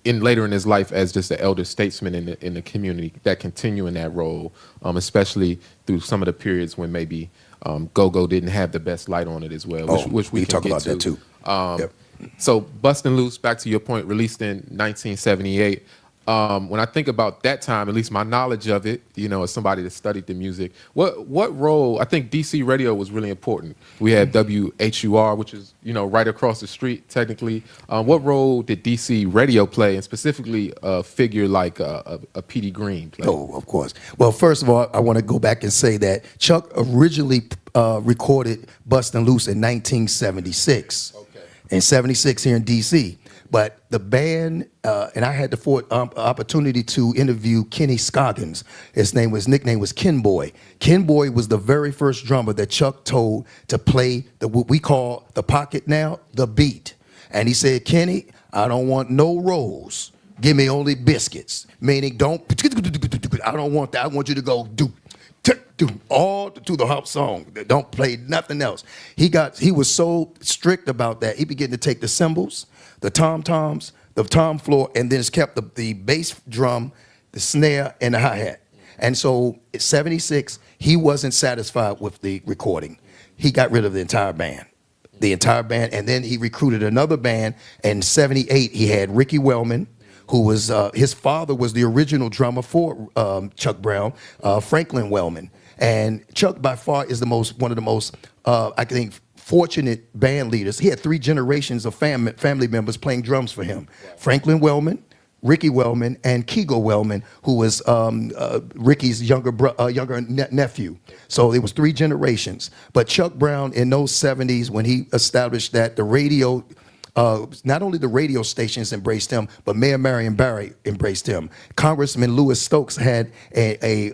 later in his life as just the elder statesman in the community, that continue in that role, especially through some of the periods when maybe go-go didn't have the best light on it as well, which we can talk get about to. that too. Yep. So, Bustin' Loose, back to your point, released in 1978. When I think about that time, at least my knowledge of it, you know, as somebody that studied the music, what role, I think DC radio was really important. We had WHUR, which is, you know, right across the street, technically. What role did DC radio play, and specifically a figure like a P.D. Green play? Oh, of course. Well, first of all, I want to go back and say that Chuck originally recorded Bustin' Loose in 1976. Okay. In 76 here in DC. But the band, and I had the opportunity to interview Kenny Scoggins. His nickname was Ken Boy. Ken Boy was the very first drummer that Chuck told to play what we call the pocket now, the beat. And he said, Kenny, I don't want no rolls. Give me only biscuits. Meaning, I don't want that. I want you to go do all to the hop song. Don't play nothing else. He was so strict about that. He began to take the cymbals, the tom-toms, the tom floor, and then it's kept the bass drum, the snare, and the hi-hat. And so at 76, he wasn't satisfied with the recording. He got rid of the entire band. And then he recruited another band. In 78, he had Ricky Wellman, who was, his father was the original drummer for Chuck Brown, Franklin Wellman. And Chuck, by far, is one of the most, I think, fortunate band leaders. He had 3 generations of family members playing drums for him. Franklin Wellman, Ricky Wellman, and Kegel Wellman, who was Ricky's younger nephew. So it was 3 generations. But Chuck Brown, in those 70s, when he established that the radio, not only the radio stations embraced him, but Mayor Marion Barry embraced him. Congressman Louis Stokes had they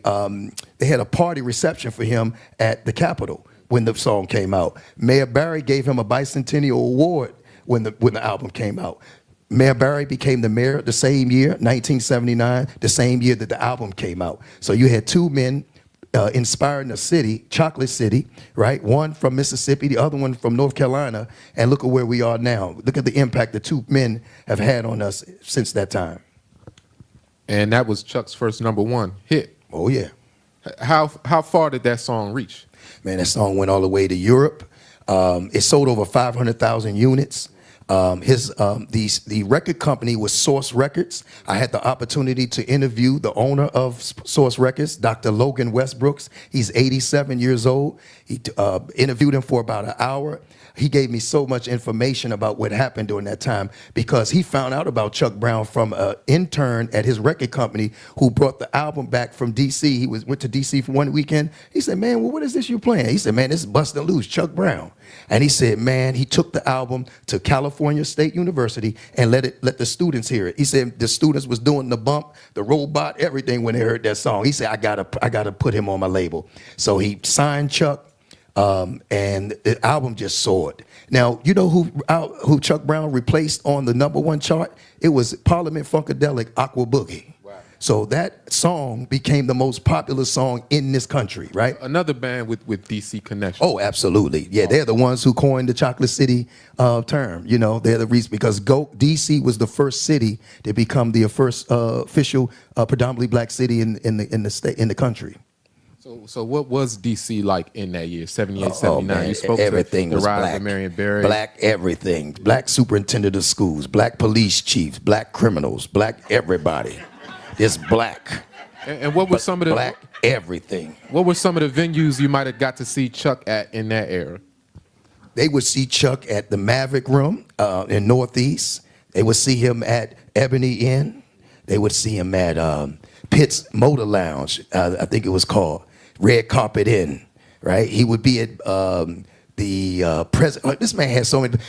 had a party reception for him at the Capitol when the song came out. Mayor Barry gave him a bicentennial award when the album came out. Mayor Barry became the mayor the same year, 1979, the same year that the album came out. So you had two men inspiring a city, Chocolate City, right? One from Mississippi, the other one from North Carolina, and look at where we are now. Look at the impact the two men have had on us since that time. And that was Chuck's first #1 hit. Oh, yeah. How far did that song reach? Man, that song went all the way to Europe. It sold over 500,000 units. The record company was Source Records. I had the opportunity to interview the owner of Source Records, Dr. Logan Westbrooks. He's 87 years old. He interviewed him for about an hour. He gave me so much information about what happened during that time because he found out about Chuck Brown from an intern at his record company who brought the album back from D.C. He went to D.C. for one weekend. He said, man, well, what is this you playing? He said, man, this is Bustin' Loose, Chuck Brown. And he said, man, he took the album to California State University and let the students hear it. He said the students was doing the bump, the robot, everything when they heard that song. He said, I gotta put him on my label. So he signed Chuck. And the album just soared. Now, you know who Chuck Brown replaced on the #1 chart? It was Parliament Funkadelic, Aqua Boogie. Wow. So that song became the most popular song in this country, right? Another band with DC connection. Oh, absolutely. Yeah, they're the ones who coined the Chocolate City term. You know, they're the reason because DC was the first city to become the first official predominantly black city in the country. So what was DC like in that year, 78, 79? Man, You spoke everything to the was rise black. of Marion Barry. Black everything. Black superintendent of schools, black police chiefs, black criminals, black everybody. It's black. And what were some of the black everything? What were some of the venues you might have got to see Chuck at in that era? They would see Chuck at the Maverick Room in Northeast. They would see him at Ebony Inn. They would see him at Pitt's Motor Lounge, I think it was called. Red Carpet Inn, right? He would be at the president. This man had so many.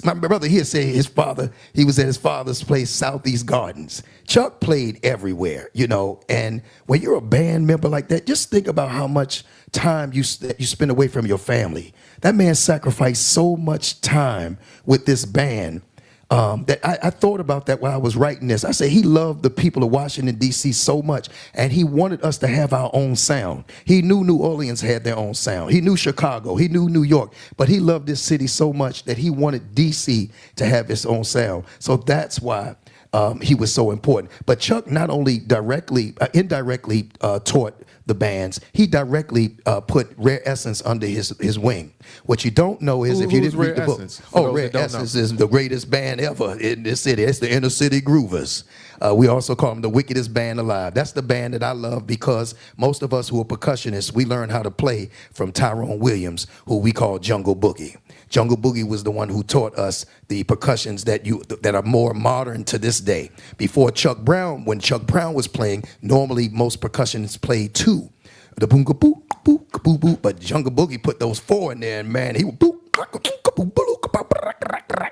My brother here said he was at his father's place, Southeast Gardens. Chuck played everywhere, you know. And when you're a band member like that, just think about how much time you spend away from your family. That man sacrificed so much time with this band. That I thought about that while I was writing this. I said he loved the people of Washington, D.C. so much, and he wanted us to have our own sound. He knew New Orleans had their own sound. He knew Chicago. He knew New York. But he loved this city so much that he wanted D.C. to have its own sound. So that's why he was so important. But Chuck not only indirectly taught the bands, he directly put Rare Essence under his wing. What you don't know is if you didn't read the book. Rare Essence is the greatest band ever in this city. It's the Inner City Groovers. We also call them the wickedest band alive. That's the band that I love because most of us who are percussionists, we learn how to play from Tyrone Williams, who we call Jungle Boogie. Jungle Boogie was the one who taught us the percussions that are more modern to this day. Before Chuck Brown, when Chuck Brown was playing, normally most percussionists played 2. The boom, boo, boo, boo, boo. But Jungle Boogie put those 4 in there, and man, he would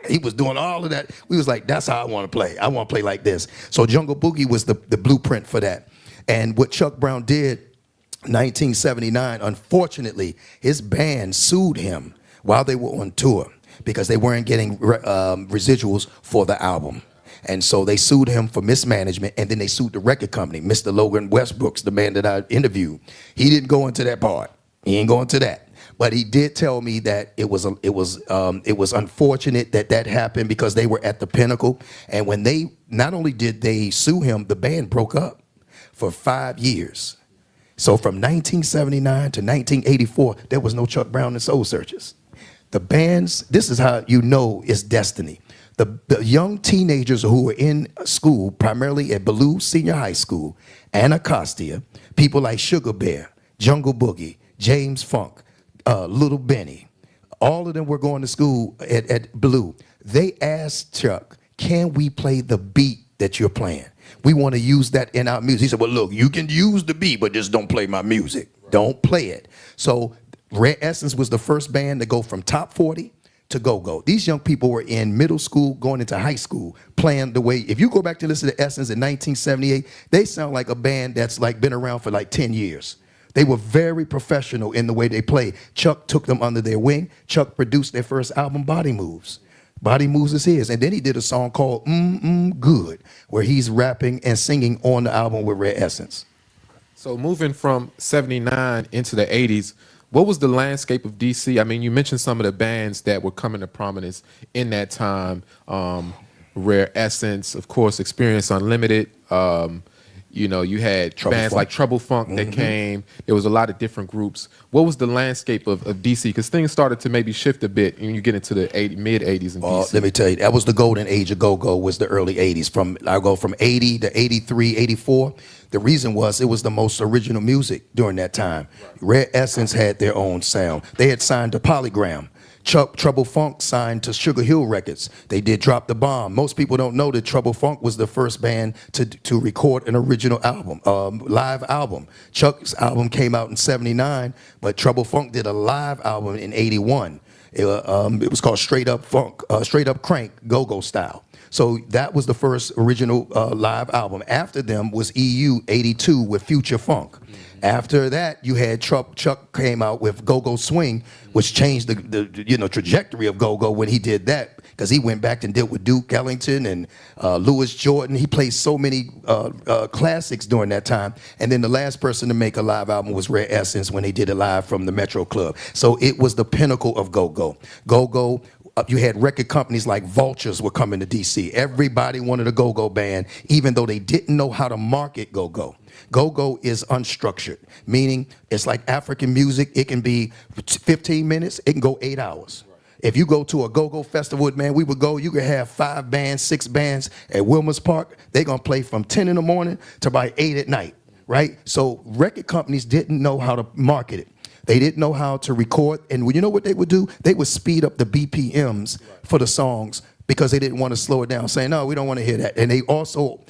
he was doing all of that. We was like, that's how I want to play. I want to play like this. So Jungle Boogie was the blueprint for that. And what Chuck Brown did, 1979, unfortunately, his band sued him while they were on tour because they weren't getting residuals for the album. And so they sued him for mismanagement, and then they sued the record company, Mr. Logan Westbrooks, the man that I interviewed. He didn't go into that part. He ain't going to that. But he did tell me that it was unfortunate that happened because they were at the pinnacle. And when they not only did they sue him, the band broke up for 5 years. So from 1979 to 1984, there was no Chuck Brown and Soul Searchers. The bands, this is how you know it's destiny. The young teenagers who were in school, primarily at Ballou Senior High School, Anacostia, people like Sugar Bear, Jungle Boogie, James Funk, Little Benny, all of them were going to school at Ballou. They asked Chuck, can we play the beat that you're playing? We want to use that in our music. He said, well, look, you can use the beat, but just don't play my music. Right. Don't play it. So Rare Essence was the first band to go from top 40 to go-go. These young people were in middle school, going into high school, playing the way, if you go back to listen to Essence in 1978, they sound like a band that's like been around for like 10 years. They were very professional in the way they play. Chuck took them under their wing. Chuck produced their first album, Body Moves. Body Moves is his. And then he did a song called Good, where he's rapping and singing on the album with Red Essence. So moving from 79 into the 80s, what was the landscape of DC? I mean, you mentioned some of the bands that were coming to prominence in that time. Rare Essence, of course, Experience Unlimited. You know, you had bands like Trouble Funk that came. There was a lot of different groups. What was the landscape of DC? Because things started to maybe shift a bit when you get into the mid-80s in DC. Let me tell you, that was the golden age of go-go, was the early 80s. I go from 80 to 83, 84. The reason was it was the most original music during that time. Rare Essence had their own sound. They had signed to Polygram. Trouble Funk signed to Sugar Hill Records. They did Drop the Bomb. Most people don't know that Trouble Funk was the first band to record an original album, live album. Chuck's album came out in 79, but Trouble Funk did a live album in 81. It was called Straight Up Funk, Straight Up Crank, Go-Go Style. So that was the first original live album. After them was EU 82 with Future Funk. After that, you had Chuck came out with Go-Go Swing, which changed the trajectory of go-go when he did that, because he went back and did with Duke Ellington and Louis Jordan. He played so many classics during that time. And then the last person to make a live album was Rare Essence when they did it live from the Metro Club. So it was the pinnacle of go-go. Go-go. You had record companies like Vultures were coming to DC. Everybody wanted a go-go band, even though they didn't know how to market go-go. Go-go is unstructured, meaning it's like African music. It can be 15 minutes, it can go 8 hours. If you go to a go-go festival, man, we would go, you could have 5 bands, 6 bands at Wilmer's Park. They're going to play from 10 in the morning to about 8 at night, right? So record companies didn't know how to market it. They didn't know how to record, and you know what they would do? They would speed up the BPMs for the songs because they didn't want to slow it down, saying, no, we don't want to hear that. And they also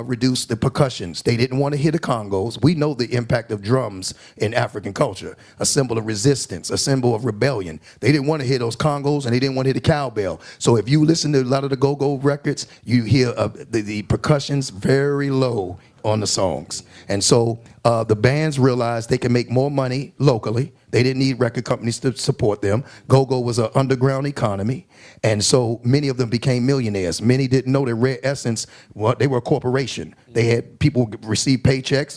reduced the percussions. They didn't want to hear the congos. We know the impact of drums in African culture, a symbol of resistance, a symbol of rebellion. They didn't want to hear those congos, and they didn't want to hear the cowbell. So if you listen to a lot of the go-go records, you hear the percussions very low on the songs. And so the bands realized they can make more money locally. They didn't need record companies to support them. Go-go was an underground economy, and so many of them became millionaires. Many didn't know that Rare Essence, well, they were a corporation. They had people receive paychecks,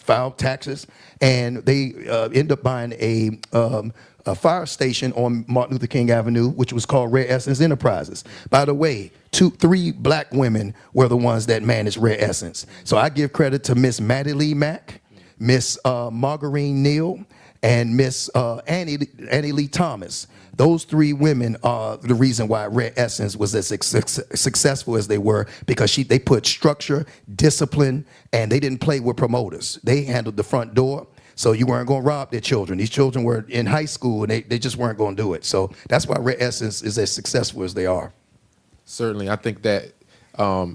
file taxes, and they end up buying a fire station on Martin Luther King Avenue, which was called Rare Essence Enterprises. By the way, 3 black women were the ones that managed Rare Essence. So I give credit to Miss Maddie Lee Mack, Miss Margarine Neal, and Miss Annie Lee Thomas. Those 3 women are the reason why Rare Essence was as successful as they were, because they put structure, discipline, and they didn't play with promoters. They handled the front door. So you weren't going to rob their children. These children were in high school, and they just weren't going to do it. So that's why Rare Essence is as successful as they are. Certainly, I think that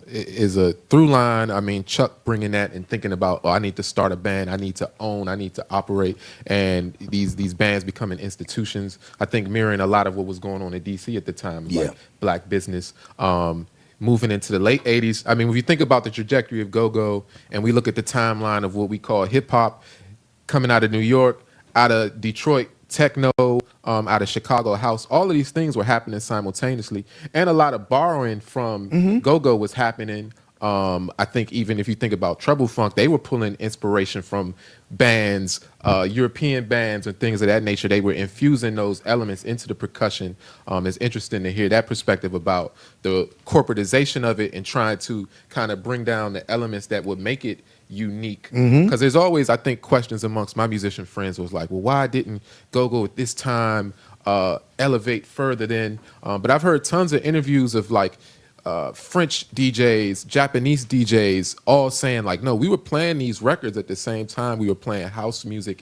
is a through line. I mean, Chuck bringing that and thinking about, I need to start a band, I need to own, I need to operate, and these bands becoming institutions. I think mirroring a lot of what was going on in DC at the time, like black business. Moving into the late 80s, I mean, when you think about the trajectory of go-go, and we look at the timeline of what we call hip-hop, coming out of New York, out of Detroit, techno, out of Chicago house, all of these things were happening simultaneously, and a lot of borrowing from go-go was happening. I think even if you think about Trouble Funk, they were pulling inspiration from bands, European bands and things of that nature. They were infusing those elements into the percussion. It's interesting to hear that perspective about the corporatization of it and trying to kind of bring down the elements that would make it unique. Because there's always, I think, questions amongst my musician friends was like, well, why didn't go-go at this time elevate further than, but I've heard tons of interviews of like French DJs, Japanese DJs, all saying like, no, we were playing these records at the same time. We were playing house music,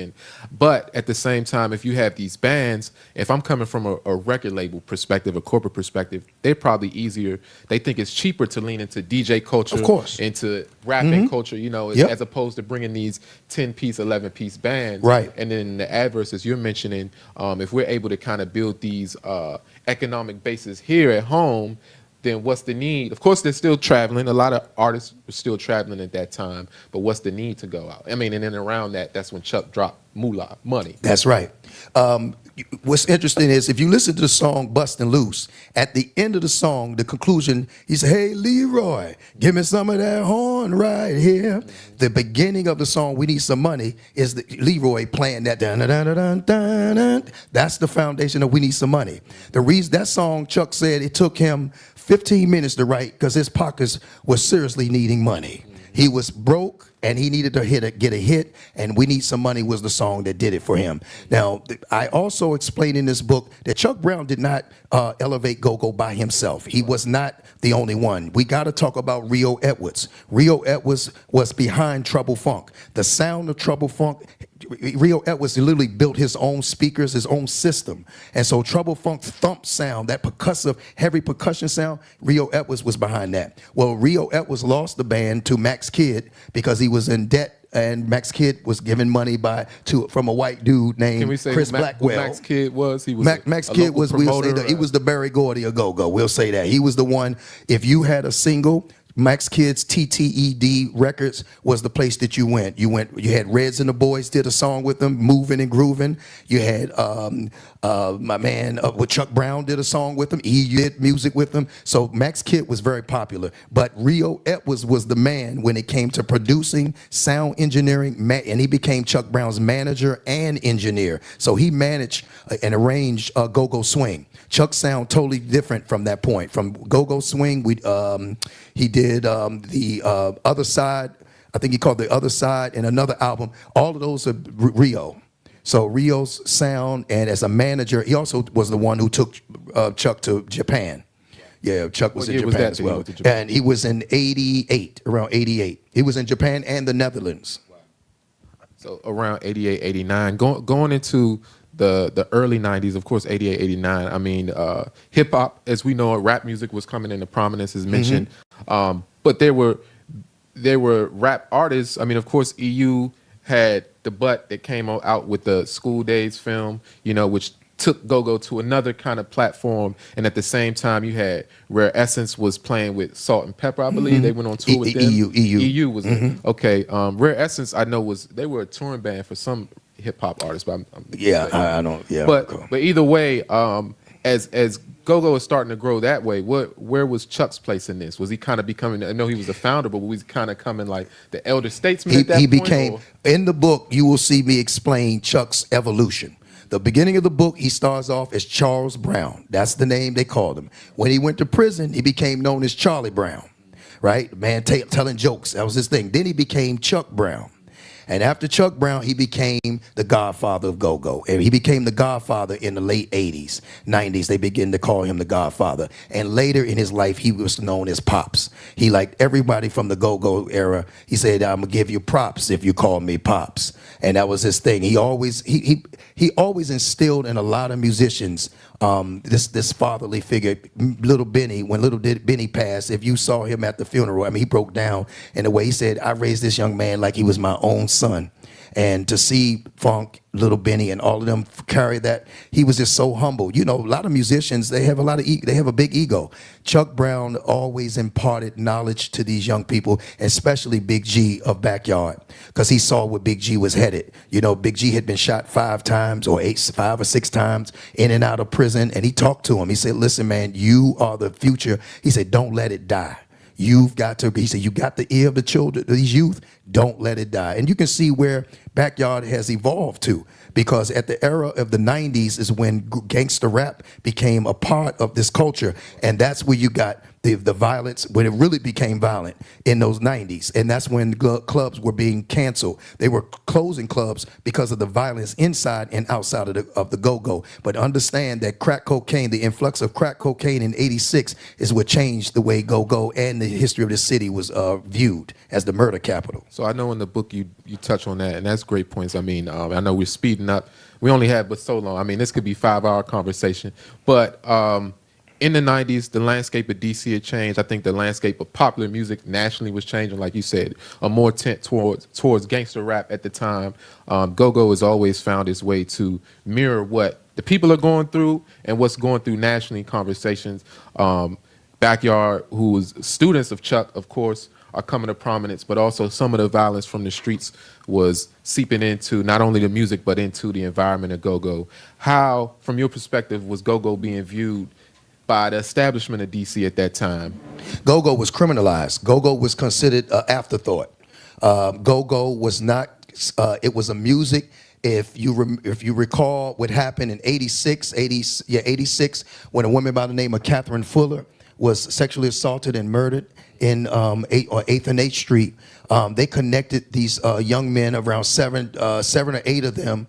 but at the same time, if you have these bands, if I'm coming from a record label perspective, a corporate perspective, they're probably easier. They think it's cheaper to lean into DJ culture, of course, into rapping culture, as opposed to bringing these 10-piece, 11-piece bands. Right. And then the adverse, as you're mentioning, if we're able to kind of build these economic bases here at home, then what's the need? Of course, they're still traveling. A lot of artists were still traveling at that time, but what's the need to go out? I mean, and then around that, that's when Chuck dropped moolah, money. That's right. What's interesting is if you listen to the song Bustin' Loose, at the end of the song, the conclusion, he said, hey, Leroy, give me some of that horn right here. The beginning of the song, We Need Some Money, is Leroy playing that. Dun, dun, dun, dun, dun, dun. That's the foundation of We Need Some Money. The reason that song, Chuck said it took him 15 minutes to write because his pockets were seriously needing money. He was broke and he needed to get a hit, and We Need Some Money was the song that did it for him. Now, I also explain in this book that Chuck Brown did not elevate go-go by himself. He was not the only one. We got to talk about Rio Edwards. Rio Edwards was behind Trouble Funk. The sound of Trouble Funk, Rio Edwards literally built his own speakers, his own system. And so Trouble Funk's thump sound, that percussive, heavy percussion sound, Rio Edwards was behind that. Well, Rio Edwards lost the band to Max Kidd because he was in debt, and Max Kidd was given money from a white dude named Can we say Chris who Blackwell. Max Kidd was? He was Max Kidd was, we'll say that he was the Barry Gordy of go-go. We'll say that. He was the one, if you had a single, Max Kidd's TTED Records was the place that you went. You had Reds and the Boys did a song with them, Moving and Grooving. You had my man with Chuck Brown did a song with him. He did music with them. So Max Kidd was very popular. But Rio Edwards was the man when it came to producing, sound engineering, and he became Chuck Brown's manager and engineer. So he managed and arranged Go-Go Swing. Chuck's sound totally different from that point. From Go-Go Swing, he did the Other Side. I think he called The Other Side, and another album. All of those are Rio. So Rio's sound, and as a manager, he also was the one who took Chuck to Japan. Yeah, Chuck was in Japan as well. And he was in 88, around 88. He was in Japan and the Netherlands. So around 88, 89. Going into the early 90s, of course, 88, 89. I mean, hip hop, as we know it, rap music was coming into prominence, as mentioned. But there were rap artists. I mean, of course, EU had the Butt that came out with the School Days film, which took go-go to another kind of platform. And at the same time, you had Rare Essence was playing with Salt and Pepper, I believe. They went on tour with them. EU was okay. Rare Essence, I know they were a touring band for some hip hop artists, but I don't. Yeah, but either way, as go-go is starting to grow that way, where was Chuck's place in this? Was he kind of becoming? I know he was the founder, but was he kind of coming like the elder statesman at that point? He became. In the book, you will see me explain Chuck's evolution. The beginning of the book, he starts off as Charles Brown. That's the name they called him. When he went to prison, he became known as Charlie Brown, right? Man telling jokes. That was his thing. Then he became Chuck Brown. And after Chuck Brown, he became the Godfather of go-go. And he became the Godfather in the late 80s, 90s. They began to call him the Godfather. And later in his life, he was known as Pops. He liked everybody from the go-go era. He said, I'm going to give you props if you call me Pops. And that was his thing. He always instilled in a lot of musicians this fatherly figure. Little Benny, when little Benny passed, if you saw him at the funeral, I mean, he broke down in a way. He said, I raised this young man like he was my own son. And to see Funk, Little Benny, and all of them carry that, he was just so humble. A lot of musicians, they have a big ego. Chuck Brown always imparted knowledge to these young people, especially Big G of Backyard, because he saw where Big G was headed. Big G had been shot 5 or 6 times, in and out of prison, and he talked to him. He said, listen, man, you are the future. He said, don't let it die. You've got to, he said, you got the ear of the children, these youth, don't let it die. And you can see where Backyard has evolved to, because at the era of the 90s is when gangster rap became a part of this culture. And that's where you got the violence, when it really became violent in those 90s. And that's when clubs were being canceled. They were closing clubs because of the violence inside and outside of the go-go. But understand that crack cocaine, the influx of crack cocaine in 86 is what changed the way go-go and the history of the city was viewed as the murder capital. So I know in the book you touch on that, and that's great points. I mean, I know we're speeding up. We only have but so long. I mean, this could be a 5-hour conversation. But in the 90s, the landscape of DC had changed. I think the landscape of popular music nationally was changing, like you said, a more tent towards gangster rap at the time. Go-go has always found its way to mirror what the people are going through and what's going through nationally in conversations. Backyard, who was students of Chuck, of course, are coming to prominence, but also some of the violence from the streets was seeping into not only the music, but into the environment of go-go. How, from your perspective, was go-go being viewed by the establishment of DC at that time? Go-go was criminalized. Go-go was considered an afterthought. Go-go was not, it was a music. If you recall what happened in 86, when a woman by the name of Catherine Fuller was sexually assaulted and murdered in 8th and 8th Street, they connected these young men, around seven or eight of them,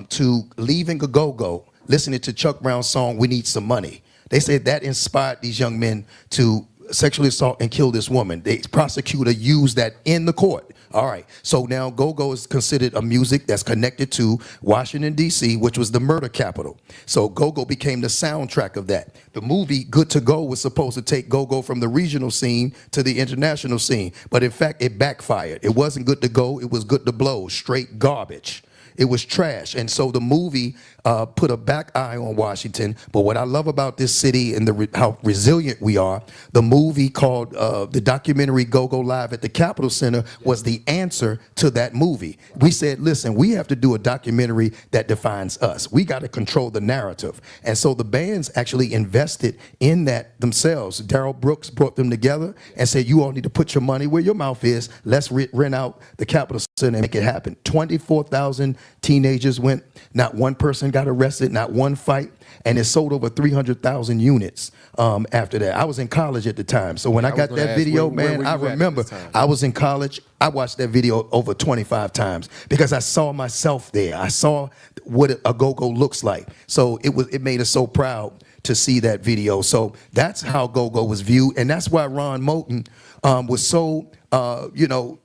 to leaving a go-go, listening to Chuck Brown's song, "We Need Some Money." They said that inspired these young men to sexually assault and kill this woman. The prosecutor used that in the court. All right, so now go-go is considered a music that's connected to Washington, D.C., which was the murder capital. So go-go became the soundtrack of that. The movie Good to Go was supposed to take go-go from the regional scene to the international scene, but in fact, it backfired. It wasn't good to go, it was good to blow, straight garbage. It was trash. And so the movie put a back eye on Washington. But what I love about this city and how resilient we are, the movie called the documentary Go-Go Live at the Capitol Center was the answer to that movie. We said, listen, we have to do a documentary that defines us. We got to control the narrative. And so the bands actually invested in that themselves. Daryl Brooks brought them together and said, you all need to put your money where your mouth is. Let's rent out the Capitol Center and make it happen. 24,000 teenagers went. Not one person got arrested, not one fight, and it sold over 300,000 units after that. I was in college at the time, so when I got that video, man, I remember I was in college. I watched that video over 25 times because I saw myself there. I saw what a go-go looks like. So it made us so proud to see that video. So that's how go-go was viewed, and that's why Ron Moulton was so,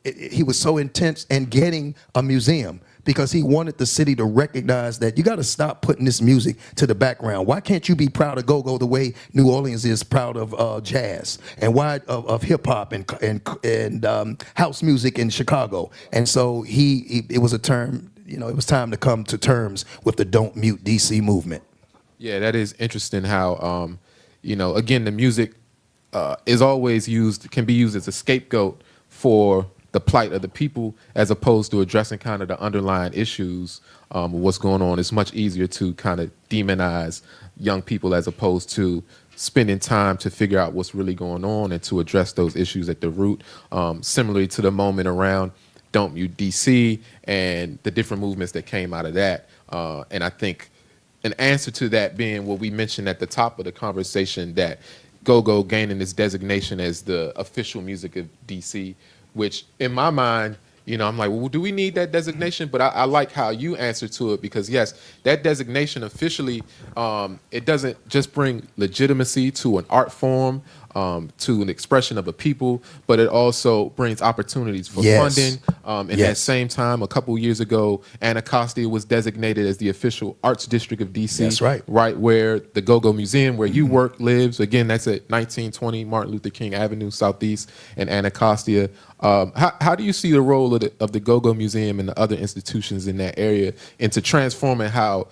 he was so intense in getting a museum, because he wanted the city to recognize that you got to stop putting this music to the background. Why can't you be proud of go-go the way New Orleans is proud of jazz, and why of hip hop and house music in Chicago? And so it was a term, it was time to come to terms with the Don't Mute DC movement. Yeah, that is interesting how, again, the music is always can be used as a scapegoat for the plight of the people, as opposed to addressing kind of the underlying issues of what's going on. It's much easier to kind of demonize young people as opposed to spending time to figure out what's really going on and to address those issues at the root. Similarly to the moment around Don't Mute DC and the different movements that came out of that. And I think an answer to that being what we mentioned at the top of the conversation, that go-go gaining its designation as the official music of DC, which in my mind, I'm like, well, do we need that designation? But I like how you answer to it, because yes, that designation officially, it doesn't just bring legitimacy to an art form, to an expression of a people, but it also brings opportunities for funding. And at the same time, a couple years ago, Anacostia was designated as the official arts district of DC. That's right. Right where the Go-Go Museum, where you work, lives. Again, that's at 1920 Martin Luther King Avenue Southeast in Anacostia. How do you see the role of the Go-Go Museum and the other institutions in that area into transforming how,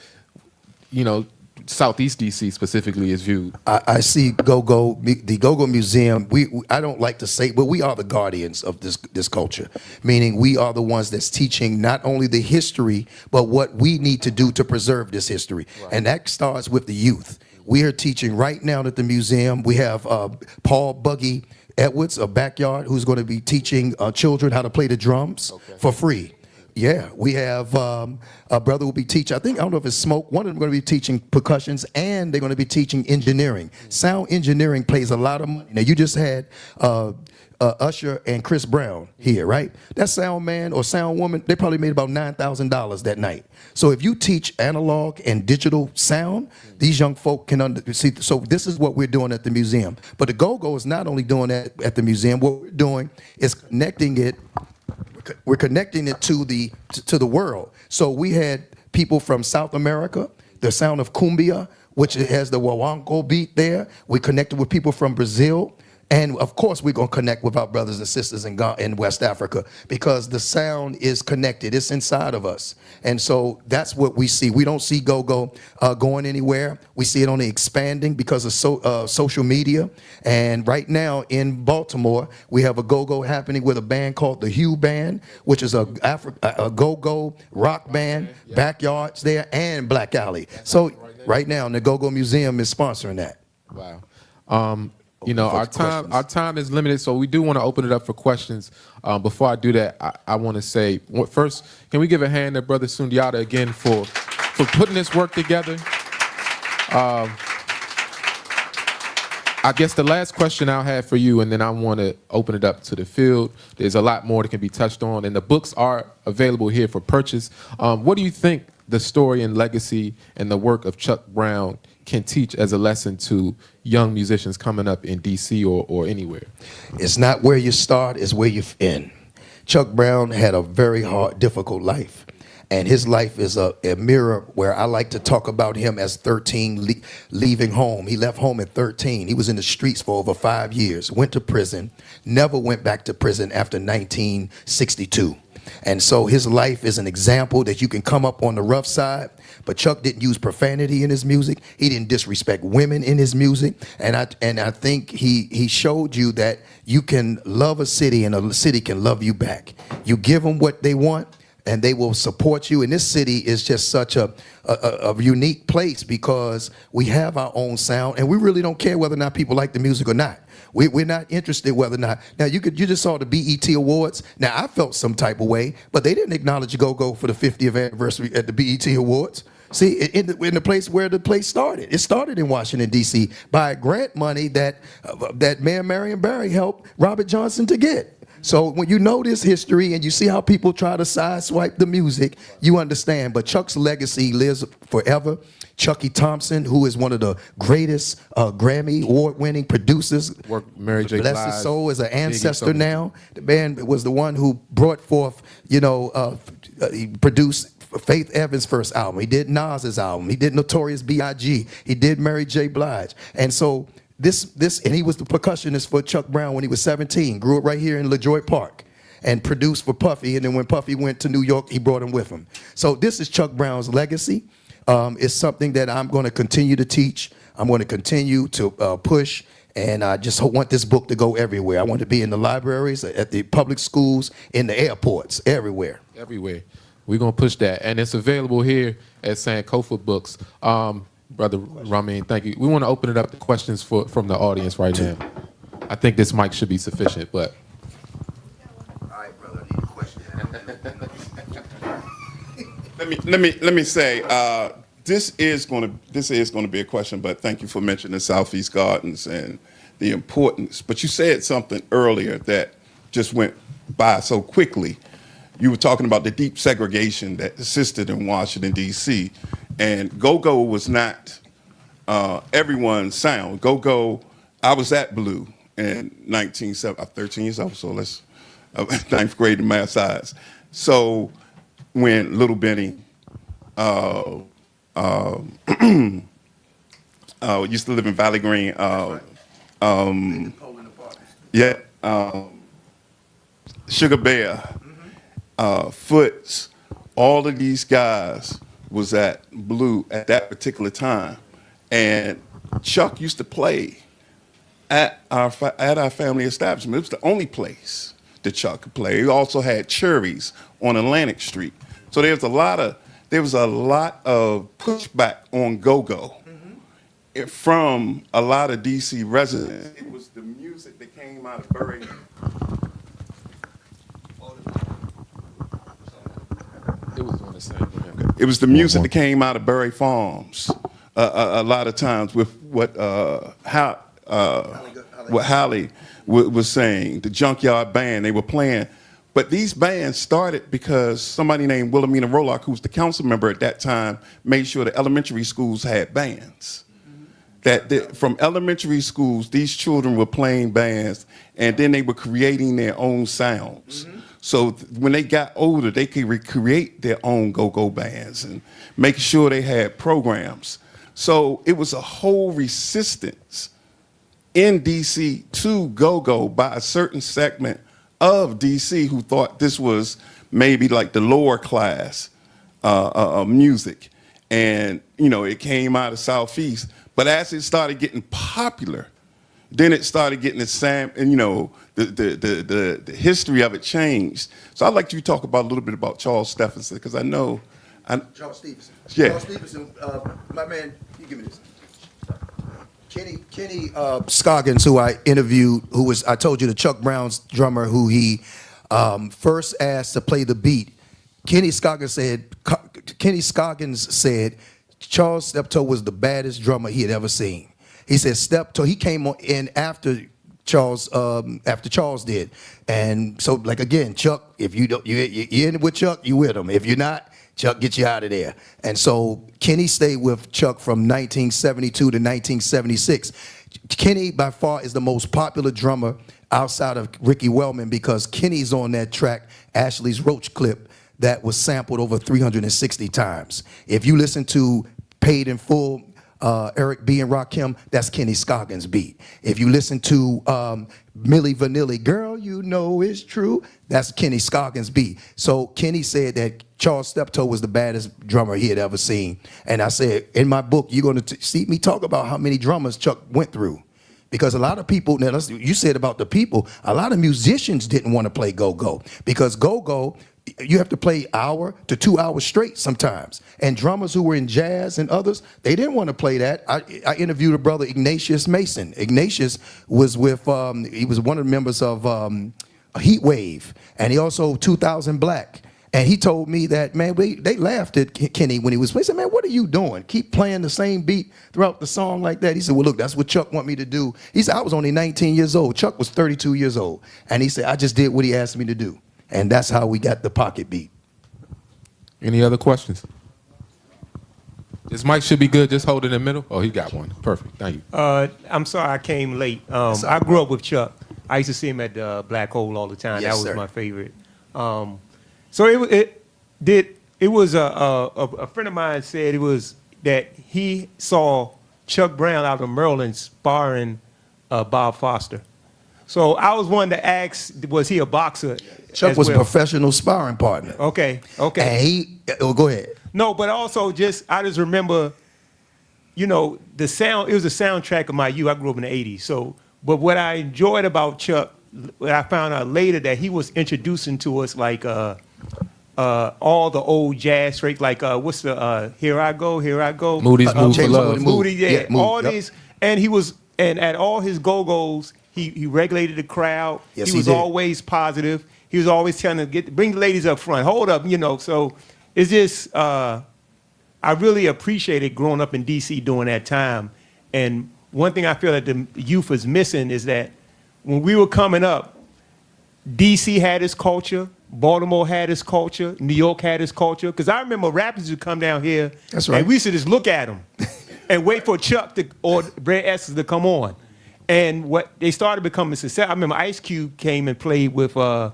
Southeast DC specifically is viewed? I see the Go-Go Museum. I don't like to say, but we are the guardians of this culture, meaning we are the ones that's teaching not only the history, but what we need to do to preserve this history. Right. And that starts with the youth. We are teaching right now at the museum. We have Paul Buggy Edwards, a Backyard, who's going to be teaching children how to play the drums for free. Yeah, we have a brother who will be teaching, I don't know if it's Smoke, one of them going to be teaching percussions, and they're going to be teaching engineering. Sound engineering plays a lot of money. Now, you just had Usher and Chris Brown here, right? That sound man or sound woman, they probably made about $9,000 that night. So if you teach analog and digital sound, these young folk can see. So this is what we're doing at the museum. But the Go-Go is not only doing that at the museum. What we're doing is connecting it. We're connecting it to the world. So we had people from South America, the sound of cumbia, which has the guaguancó beat there. We connected with people from Brazil, And of course, we're going to connect with our brothers and sisters in West Africa, because the sound is connected. It's inside of us. And so that's what we see. We don't see go-go going anywhere. We see it only expanding because of social media. And right now in Baltimore, we have a go-go happening with a band called the Hugh Band, which is a go-go rock band, Backyards there, and Black Alley. So right now, the Go-Go Museum is sponsoring that. Wow. You know, our time is limited, so we do want to open it up for questions. Before I do that, I want to say, first, can we give a hand to Brother Sundiata again for putting this work together? I guess the last question I'll have for you, and then I want to open it up to the field. There's a lot more that can be touched on, and the books are available here for purchase. What do you think the story and legacy and the work of Chuck Brown can teach as a lesson to young musicians coming up in D.C. or anywhere? It's not where you start, it's where you end. Chuck Brown had a very hard, difficult life. And his life is a mirror where I like to talk about him as 13 leaving home. He left home at 13. He was in the streets for over 5 years, went to prison, never went back to prison after 1962. And so his life is an example that you can come up on the rough side, but Chuck didn't use profanity in his music. He didn't disrespect women in his music. And I think he showed you that you can love a city and a city can love you back. You give them what they want, and they will support you. And this city is just such a unique place because we have our own sound, and we really don't care whether or not people like the music or not. We're not interested whether or not. Now, you just saw the BET Awards. Now, I felt some type of way, but they didn't acknowledge Go-Go for the 50th anniversary at the BET Awards. See, in the place where the place started. It started in Washington, D.C. by grant money that Mayor Marion Barry helped Robert Johnson to get. So when you know this history and you see how people try to sideswipe the music, you understand. But Chuck's legacy lives forever. Chucky Thompson, who is one of the greatest Grammy award-winning producers, Mary J. bless his soul, is an ancestor now. The man was the one who brought forth, he produced Faith Evans' first album. He did Nas's album. He did Notorious B.I.G. He did Mary J. Blige. And so and he was the percussionist for Chuck Brown when he was 17. Grew up right here in LaJoy Park and produced for Puffy. And then when Puffy went to New York, he brought him with him. So this is Chuck Brown's legacy. It's something that I'm going to continue to teach. I'm going to continue to push. And I just want this book to go everywhere. I want it to be in the libraries, at the public schools, in the airports, everywhere. Everywhere. We're going to push that. And it's available here at Sankofa Books. Brother Ramin, thank you. We want to open it up to questions from the audience right now. I think this mic should be sufficient, but. All right, brother, I need a question. Let me say this is going to be a question, but thank you for mentioning Southeast Gardens and the importance. But you said something earlier that just went by so quickly. You were talking about the deep segregation that existed in Washington, D.C., and go-go was not everyone's sound. Go-go, I was at Blue in 1970. I'm 13 years old, so let's ninth grade in math science. So when Little Benny used to live in Valley Green, Sugar Bear, Foots, all of these guys was at Blue at that particular time, and Chuck used to play at our family establishment. It was the only place that Chuck could play. He also had Cherries on Atlantic Street, so there was a lot of pushback on go-go from a lot of DC residents. It was the music that came out of Bury. It was doing the same. It was the music that came out of Bury Farms a lot of times with what Hallie was saying, the Junkyard Band, they were playing. But these bands started because somebody named Wilhelmina Rolock, who was the council member at that time, made sure the elementary schools had bands. From elementary schools, these children were playing bands, and then they were creating their own sounds. So when they got older, they could recreate their own go-go bands and make sure they had programs. So it was a whole resistance in DC to go-go by a certain segment of DC who thought this was maybe like the lower class music. And, you know, it came out of Southeast. But as it started getting popular, then it started getting and you know, the history of it changed. So I'd like you to talk about a little bit about Charles Stephenson, because I know. Charles Stevenson. Yeah. Charles Stevenson, my man, you give me this. Kenny Scoggins, who I interviewed, I told you, the Chuck Brown's drummer, who he first asked to play the beat. Kenny Scoggins said Charles Steptoe was the baddest drummer he had ever seen. He said Steptoe, he came in after Charles did. And so, like, again, Chuck, if you're in with Chuck, you with him. If you're not, Chuck gets you out of there. And so Kenny stayed with Chuck from 1972 to 1976. Kenny, by far, is the most popular drummer outside of Ricky Wellman, because Kenny's on that track, Ashley's Roach clip, that was sampled over 360 times. If you listen to Paid in Full, Eric B. and Rakim, that's Kenny Scoggins' beat. If you listen to Milli Vanilli, Girl, You Know It's True, that's Kenny Scoggins' beat. So Kenny said that Charles Steptoe was the baddest drummer he had ever seen. And I said, in my book, you're going to see me talk about how many drummers Chuck went through. Because a lot of people, now you said about the people, a lot of musicians didn't want to play go-go. Because go-go, you have to play hour to 2 hours straight sometimes. And drummers who were in jazz and others, they didn't want to play that. I interviewed a brother, Ignatius Mason. Ignatius was with, he was one of the members of Heat Wave, and he also 2000 Black. And he told me that, man, they laughed at Kenny when he was playing. He said, man, what are you doing? Keep playing the same beat throughout the song like that. He said, well, look, that's what Chuck want me to do. He said, I was only 19 years old. Chuck was 32 years old. And he said, I just did what he asked me to do. And that's how we got the pocket beat. Any other questions? This mic should be good. Just hold it in the middle. Oh, he got one. Perfect. Thank you. I'm sorry I came late. I grew up with Chuck. I used to see him at the Black Hole all the time. Yes, that was sir. my favorite. So it was a friend of mine said it was that he saw Chuck Brown out of Maryland sparring Bob Foster. So I was one to ask, was he a boxer? Chuck was a professional sparring partner. Okay. And go ahead. No, but also I just remember, you know, the sound. It was a soundtrack of my youth. I grew up in the '80s. So, but what I enjoyed about Chuck, what I found out later, that he was introducing to us like all the old jazz straight, like what's the Here I Go. Moody's Move for James Love. Moody. Yeah, Moody, all yep. these, and at all his go-go's, he regulated the crowd. Yes, he was he did. always positive. He was always trying to bring the ladies up front. Hold up, you know. So it's just I really appreciated growing up in DC during that time. And one thing I feel that the youth is missing is that when we were coming up, DC had its culture, Baltimore had its culture, New York had its culture. Because I remember rappers would come down here, That's right. and we used to just look at them and wait for Chuck or Brad Essence to come on. And what they started becoming success. I remember Ice Cube came and played with I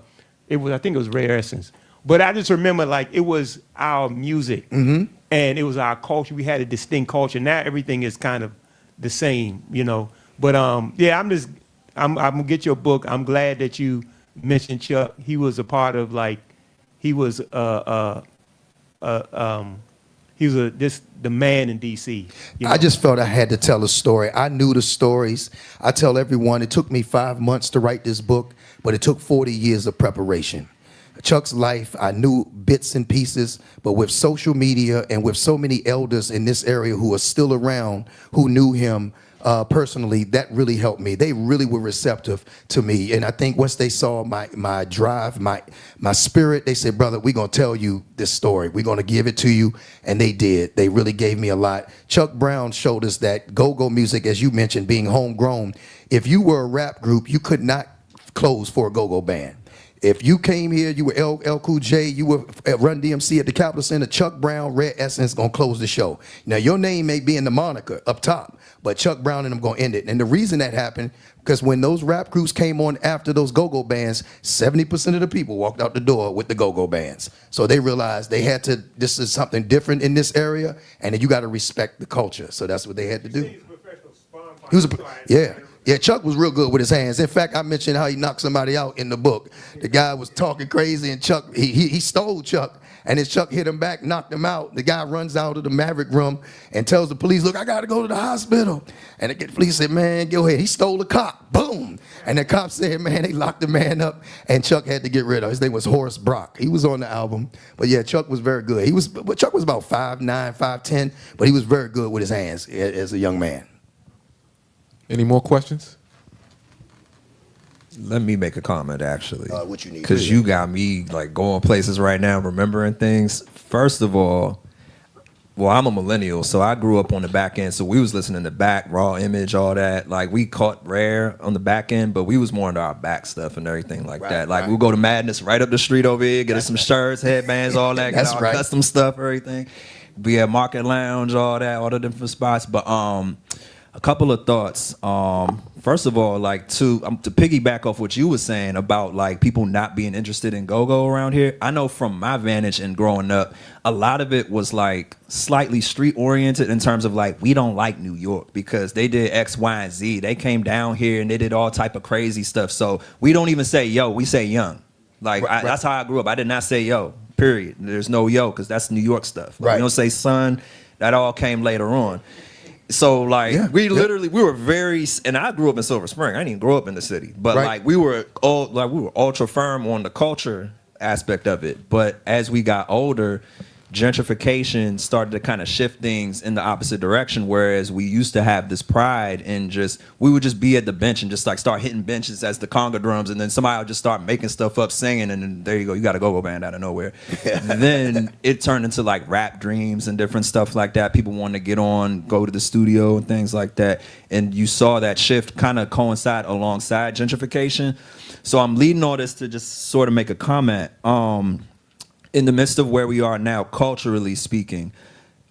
think it was Rare Essence. But I just remember like it was our music and it was our culture. We had a distinct culture. Now everything is kind of the same, you know. But yeah, I'm gonna get your book. I'm glad that you mentioned Chuck. He was a part of the man in DC. You know? I just felt I had to tell a story. I knew the stories. I tell everyone it took me 5 months to write this book, but it took 40 years of preparation. Chuck's life, I knew bits and pieces, but with social media and with so many elders in this area who are still around, who knew him personally, that really helped me. They really were receptive to me. And I think once they saw my drive, my spirit, they said, brother, we're going to tell you this story. We're going to give it to you. And they did. They really gave me a lot. Chuck Brown showed us that go-go music, as you mentioned, being homegrown. If you were a rap group, you could not close for a go-go band. If you came here, you were L Cool J, you were at Run DMC at the Capitol Center, Chuck Brown, Red Essence gonna close the show. Now your name may be in the moniker up top, but Chuck Brown and them gonna end it. And the reason that happened, because when those rap groups came on after those go-go bands, 70% of the people walked out the door with the go-go bands. So they realized they had to, this is something different in this area, and then you gotta respect the culture. So that's what they had to do. He was Yeah, Chuck was real good with his hands. In fact, I mentioned how he knocked somebody out in the book. The guy was talking crazy, and Chuck, he stole Chuck, and then Chuck hit him back, knocked him out. The guy runs out of the Maverick room and tells the police, look, I got to go to the hospital. And the police said, man, go ahead. He stole a cop. Boom. And the cop said, man, they locked the man up, and Chuck had to get rid of him. His name was Horace Brock. He was on the album. But yeah, Chuck was very good. Chuck was about 5'9", 5'10", but he was very good with his hands as a young man. Any more questions? Let me make a comment, actually. What you need? Because you got me like going places right now, remembering things. First of all, well, I'm a millennial, so I grew up on the back end. So we was listening to back, raw image, all that. Like we caught rare on the back end, but we was more into our back stuff and everything like that. Like we'll go to Madness right up the street over here, get us some shirts, headbands, all that, get our custom stuff, everything. Be at Market Lounge, all that, all the different spots. But a couple of thoughts. First of all, like to piggyback off what you were saying about like people not being interested in go-go around here. I know from my vantage and growing up, a lot of it was like slightly street oriented in terms of like we don't like New York because they did X, Y, and Z. They came down here and they did all type of crazy stuff. So we don't even say yo, we say young. Like that's how I grew up. I did not say yo. Period. There's no yo because that's New York stuff. Like, we don't say son. That all came later on. So like we were very, and I grew up in Silver Spring. I didn't even grow up in the city, but like we were ultra firm on the culture aspect of it. But as we got older, gentrification started to kind of shift things in the opposite direction. Whereas we used to have this pride in we would just be at the bench and just like start hitting benches as the conga drums, and then somebody would just start making stuff up, singing, and then there you go, you got a go-go band out of nowhere. Then it turned into like rap dreams and different stuff like that. People wanted to get on, go to the studio and things like that. And you saw that shift kind of coincide alongside gentrification. So I'm leading all this to just sort of make a comment. In the midst of where we are now, culturally speaking,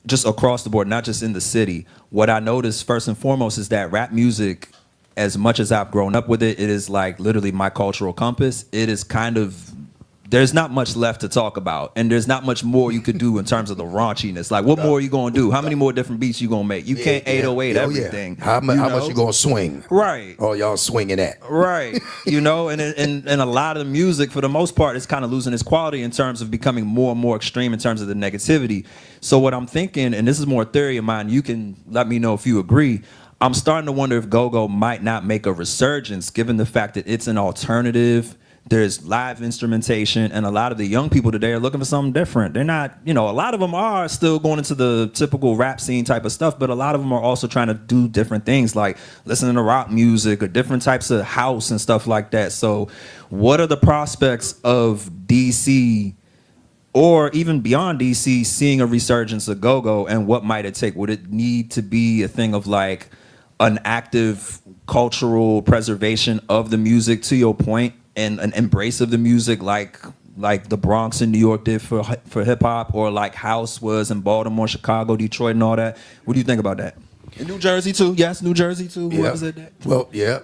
just across the board, not just in the city, what I noticed first and foremost is that rap music, as much as I've grown up with it, it is like literally my cultural compass. It is kind of, there's not much left to talk about, and there's not much more you could do in terms of the raunchiness. Like, what more are you gonna do? How many more different beats you gonna make? You can't 808 everything. How much you gonna swing? Right. Oh, y'all swinging at? Right. And a lot of the music, for the most part, is kind of losing its quality in terms of becoming more and more extreme in terms of the negativity. So what I'm thinking, and this is more theory of mine, you can let me know if you agree. I'm starting to wonder if go-go might not make a resurgence, given the fact that it's an alternative. There's live instrumentation, and a lot of the young people today are looking for something different. They're not, a lot of them are still going into the typical rap scene type of stuff, but a lot of them are also trying to do different things, like listening to rock music or different types of house and stuff like that. So what are the prospects of DC or even beyond DC seeing a resurgence of go-go, and what might it take? Would it need to be a thing of like an active cultural preservation of the music, to your point, and an embrace of the music like the Bronx in New York did for hip hop, or like house was in Baltimore, Chicago, Detroit, and all that? What do you think about that? In New Jersey too? Yes, New Jersey too. Whoever said that. Well, yeah.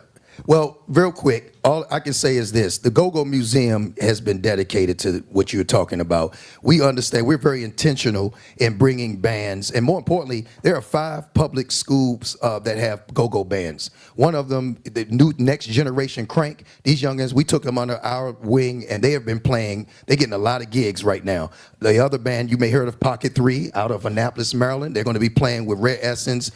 Well, real quick, all I can say is this. The Go-Go Museum has been dedicated to what you're talking about. We understand, we're very intentional in bringing bands, and more importantly, there are 5 public schools that have go-go bands. One of them, the new next generation Crank, these youngins, we took them under our wing, and they have been playing, they're getting a lot of gigs right now. The other band, you may heard of Pocket 3 out of Annapolis, Maryland. They're going to be playing with Rare Essence,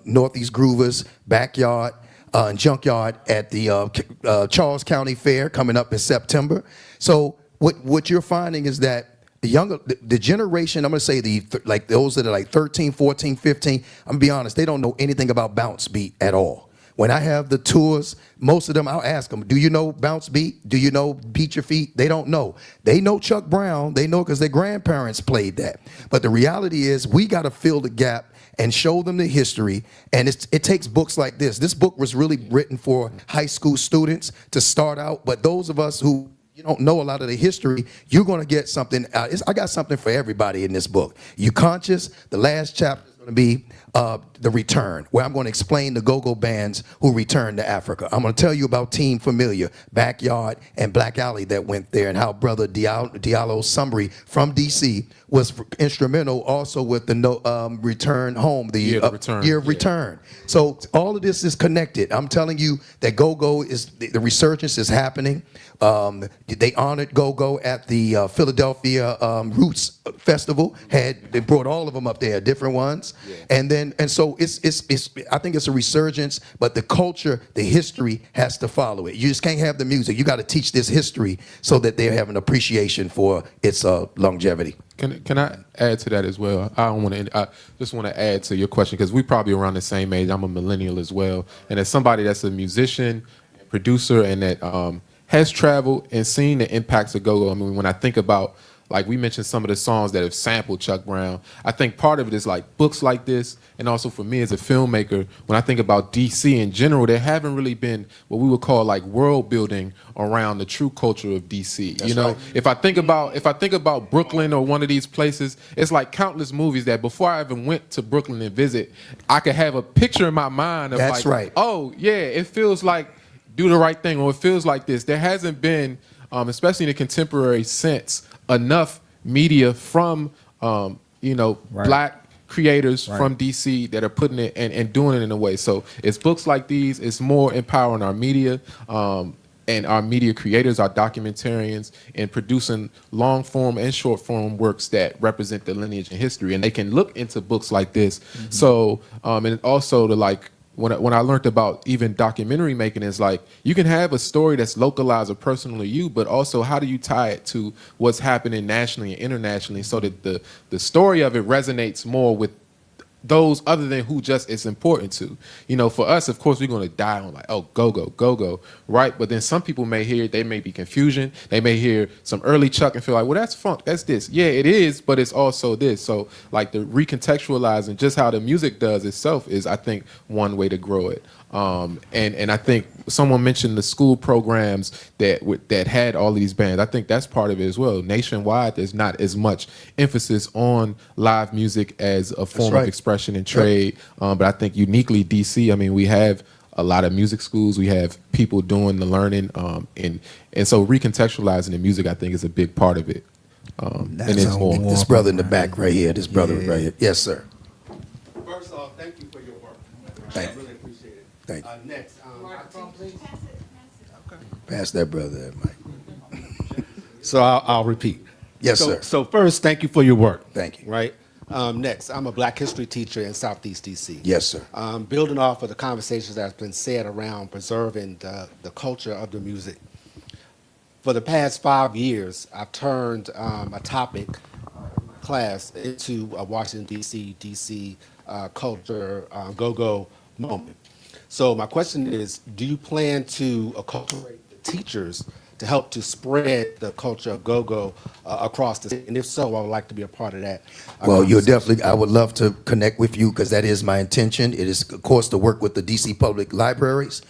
Northeast Groovers, Backyard, and Junkyard at the Charles County Fair coming up in September. So what you're finding is that the generation, I'm going to say like those that are like 13, 14, 15, I'm going to be honest, they don't know anything about bounce beat at all. When I have the tours, most of them, I'll ask them, do you know bounce beat? Do you know beat your feet? They don't know. They know Chuck Brown. They know because their grandparents played that. But the reality is we got to fill the gap and show them the history, and it takes books like this. This book was really written for high school students to start out, but those of us who don't know a lot of the history, you're going to get something. I got something for everybody in this book. You Conscious, the last chapter to be the return, where I'm going to explain the go-go bands who returned to Africa. I'm going to tell you about Team Familiar, Backyard, and Black Alley that went there, and how Brother Diallo Sumbry from D.C. was instrumental also with the return home, the Year of Return. year of return. So all of this is connected. I'm telling you that go-go is, the resurgence is happening. They honored go-go at the Philadelphia Roots Festival. They brought all of them up there, different ones, and so it's I think it's a resurgence. But the culture, the history has to follow it. You just can't have the music. You got to teach this history so that they have an appreciation for its longevity. Can I add to that as well? I just want to add to your question because we probably around the same age. I'm a millennial as well, and as somebody that's a musician, producer, and that has traveled and seen the impacts of go-go. I mean, when I think about, like we mentioned, some of the songs that have sampled Chuck Brown, I think part of it is like books like this, and also for me as a filmmaker, when I think about DC in general, there haven't really been what we would call like world building around the true culture of DC. That's you know, right. if I think about Brooklyn or one of these places, it's like countless movies that before I even went to Brooklyn and visit, I could have a picture in my mind of That's like, right. oh yeah, it feels like Do the Right Thing, or it feels like this. There hasn't been, especially in the contemporary sense, enough media from black creators from DC that are putting it and doing it in a way. So it's books like these. It's more empowering our media and our media creators, our documentarians, and producing long form and short form works that represent the lineage and history. And they can look into books like this. Mm-hmm. So and also to like. When I learned about even documentary making, is like you can have a story that's localized or personal to you, but also how do you tie it to what's happening nationally and internationally so that the story of it resonates more with those other than who just it's important to. You know, for us, of course, we're going to die on like, oh, go, right? But then some people may hear, they may be confusion. They may hear some early Chuck and feel like, well, that's funk, that's this. Yeah, it is, but it's also this. So like the recontextualizing just how the music does itself is, I think, one way to grow it. And I think someone mentioned the school programs that had all these bands. I think that's part of it as well. Nationwide, there's not as much emphasis on live music as a form of expression and trade. But I think uniquely DC, I mean, we have a lot of music schools. We have people doing the learning, and so recontextualizing the music, I think, is a big part of it. And it's more. This brother in the back right here. This brother right here. Yes, sir. First off, thank you for your work. Thank I you. really appreciate it. Thank you. Next, microphone, please. Pass that brother that mic. So I'll repeat. Yes, sir. So first, thank you for your work. Thank you. Right. Next, I'm a Black History teacher in Southeast DC. Yes, sir. Building off of the conversations that's been said around preserving the culture of the music. For the past 5 years, I've turned a topic class into a Washington DC culture go-go moment. So my question is, do you plan to acculturate the teachers to help to spread the culture of go-go across the city? And if so, I would like to be a part of that. Well, you're definitely, I would love to connect with you because that is my intention. It is, of course, to work with the DC Public Libraries.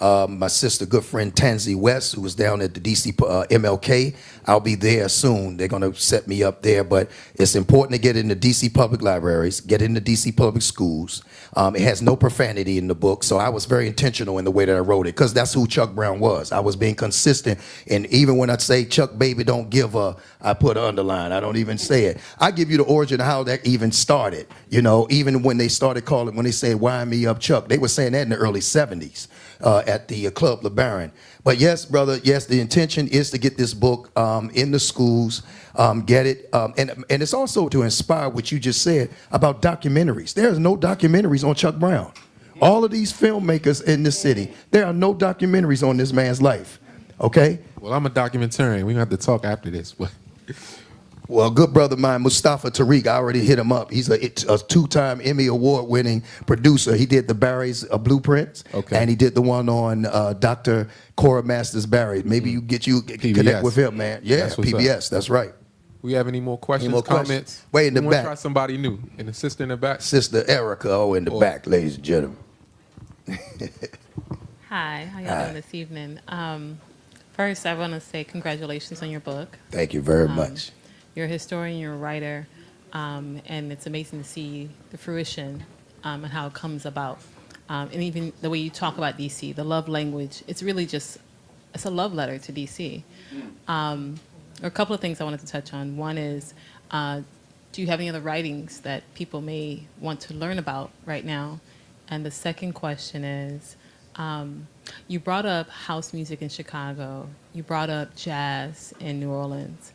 My sister, good friend Tansy West, who was down at the DC MLK. I'll be there soon. They're going to set me up there, but it's important to get into DC public libraries, get into DC public schools. It has no profanity in the book, so I was very intentional in the way that I wrote it because that's who Chuck Brown was. I was being consistent, and even when I say Chuck baby don't give a, I put an underline. I don't even say it. I give you the origin of how that even started. You know, even when they started calling, when they said "Wind Me Up, Chuck," they were saying that in the early '70s. At the Club LeBaron. But yes, brother, yes, the intention is to get this book in the schools, get it, and it's also to inspire what you just said about documentaries. There's no documentaries on Chuck Brown. All of these filmmakers in this city, there are no documentaries on this man's life, okay? Well, I'm a documentarian. We're going to have to talk after this. But Well, a good brother of mine, Mustafa Tariq, I already hit him up. He's a two-time Emmy Award-winning producer. He did the Barry's Blueprints, and he did the one on Dr. Cora Masters Barry. Maybe you connect with him, man. Yeah, That's what's PBS, up. that's right. we have any more questions, Any more comments? questions? Way in the We wanna back. Try somebody new. An assistant in the back. Sister Erica, in the back, ladies and gentlemen. Hi, how y'all doing this evening? First, I want to say congratulations on your book. Thank you very much. You're a historian, you're a writer. And it's amazing to see the fruition and how it comes about. And even the way you talk about DC, the love language, it's really just, it's a love letter to DC. There are a couple of things I wanted to touch on. One is, do you have any other writings that people may want to learn about right now? And the second question is, you brought up house music in Chicago. You brought up jazz in New Orleans.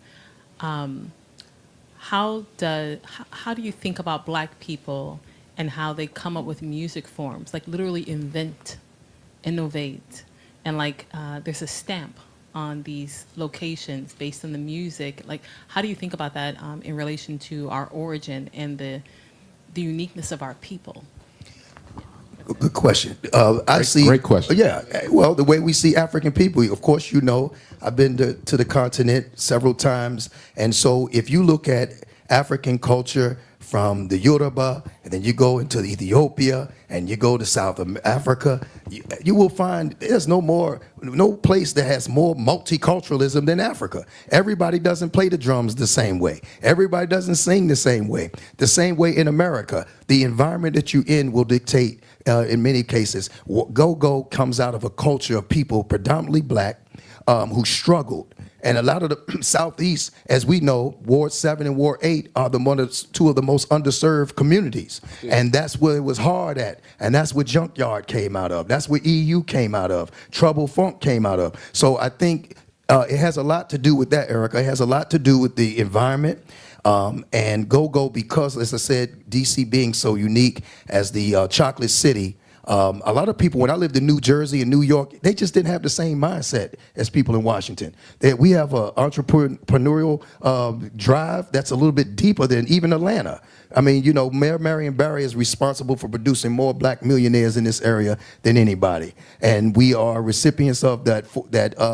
How do you think about Black people and how they come up with music forms, like literally invent, innovate, and like there's a stamp on these locations based on the music? Like, how do you think about that in relation to our origin and the uniqueness of our people? Good question. I see. Great question. Yeah. Well, the way we see African people, of course, you know, I've been to the continent several times. And so if you look at African culture from the Yoruba, and then you go into Ethiopia, and you go to South Africa, you will find there's no place that has more multiculturalism than Africa. Everybody doesn't play the drums the same way. Everybody doesn't sing the same way. The same way in America, the environment that you're in will dictate, in many cases. Go-go comes out of a culture of people predominantly Black who struggled. And a lot of the Southeast, as we know, Ward 7 and Ward 8 are two of the most underserved communities. Yeah. And that's where it was hard at. And that's where Junkyard came out of. That's where EU came out of. Trouble Funk came out of. So I think it has a lot to do with that, Erica. It has a lot to do with the environment. And go-go, because, as I said, DC being so unique as the chocolate city, a lot of people, when I lived in New Jersey and New York, they just didn't have the same mindset as people in Washington. We have an entrepreneurial drive that's a little bit deeper than even Atlanta. I mean, you know, Mayor Marion Barry is responsible for producing more Black millionaires in this area than anybody. And we are recipients of that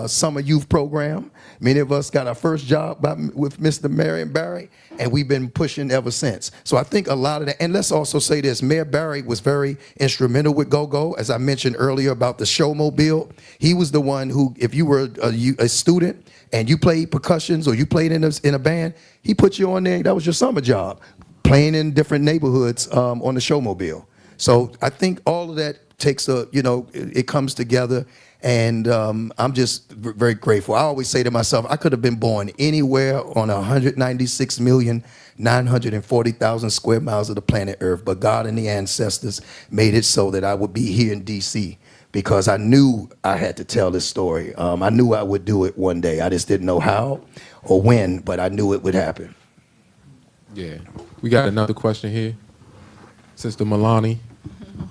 summer youth program. Many of us got our first job with Mr. Marion Barry, and we've been pushing ever since. So I think a lot of that, and let's also say this, Mayor Barry was very instrumental with Go-Go, as I mentioned earlier about the Showmobile. He was the one who, if you were a student and you played percussions or you played in a band, he put you on there, that was your summer job, playing in different neighborhoods on the Showmobile. So I think all of that takes it comes together. And I'm just very grateful. I always say to myself, I could have been born anywhere on 196,940,000 square miles of the planet Earth, but God and the ancestors made it so that I would be here in D.C. because I knew I had to tell this story. I knew I would do it one day. I just didn't know how or when, but I knew it would happen. Yeah. We got another question here. Sister Milani,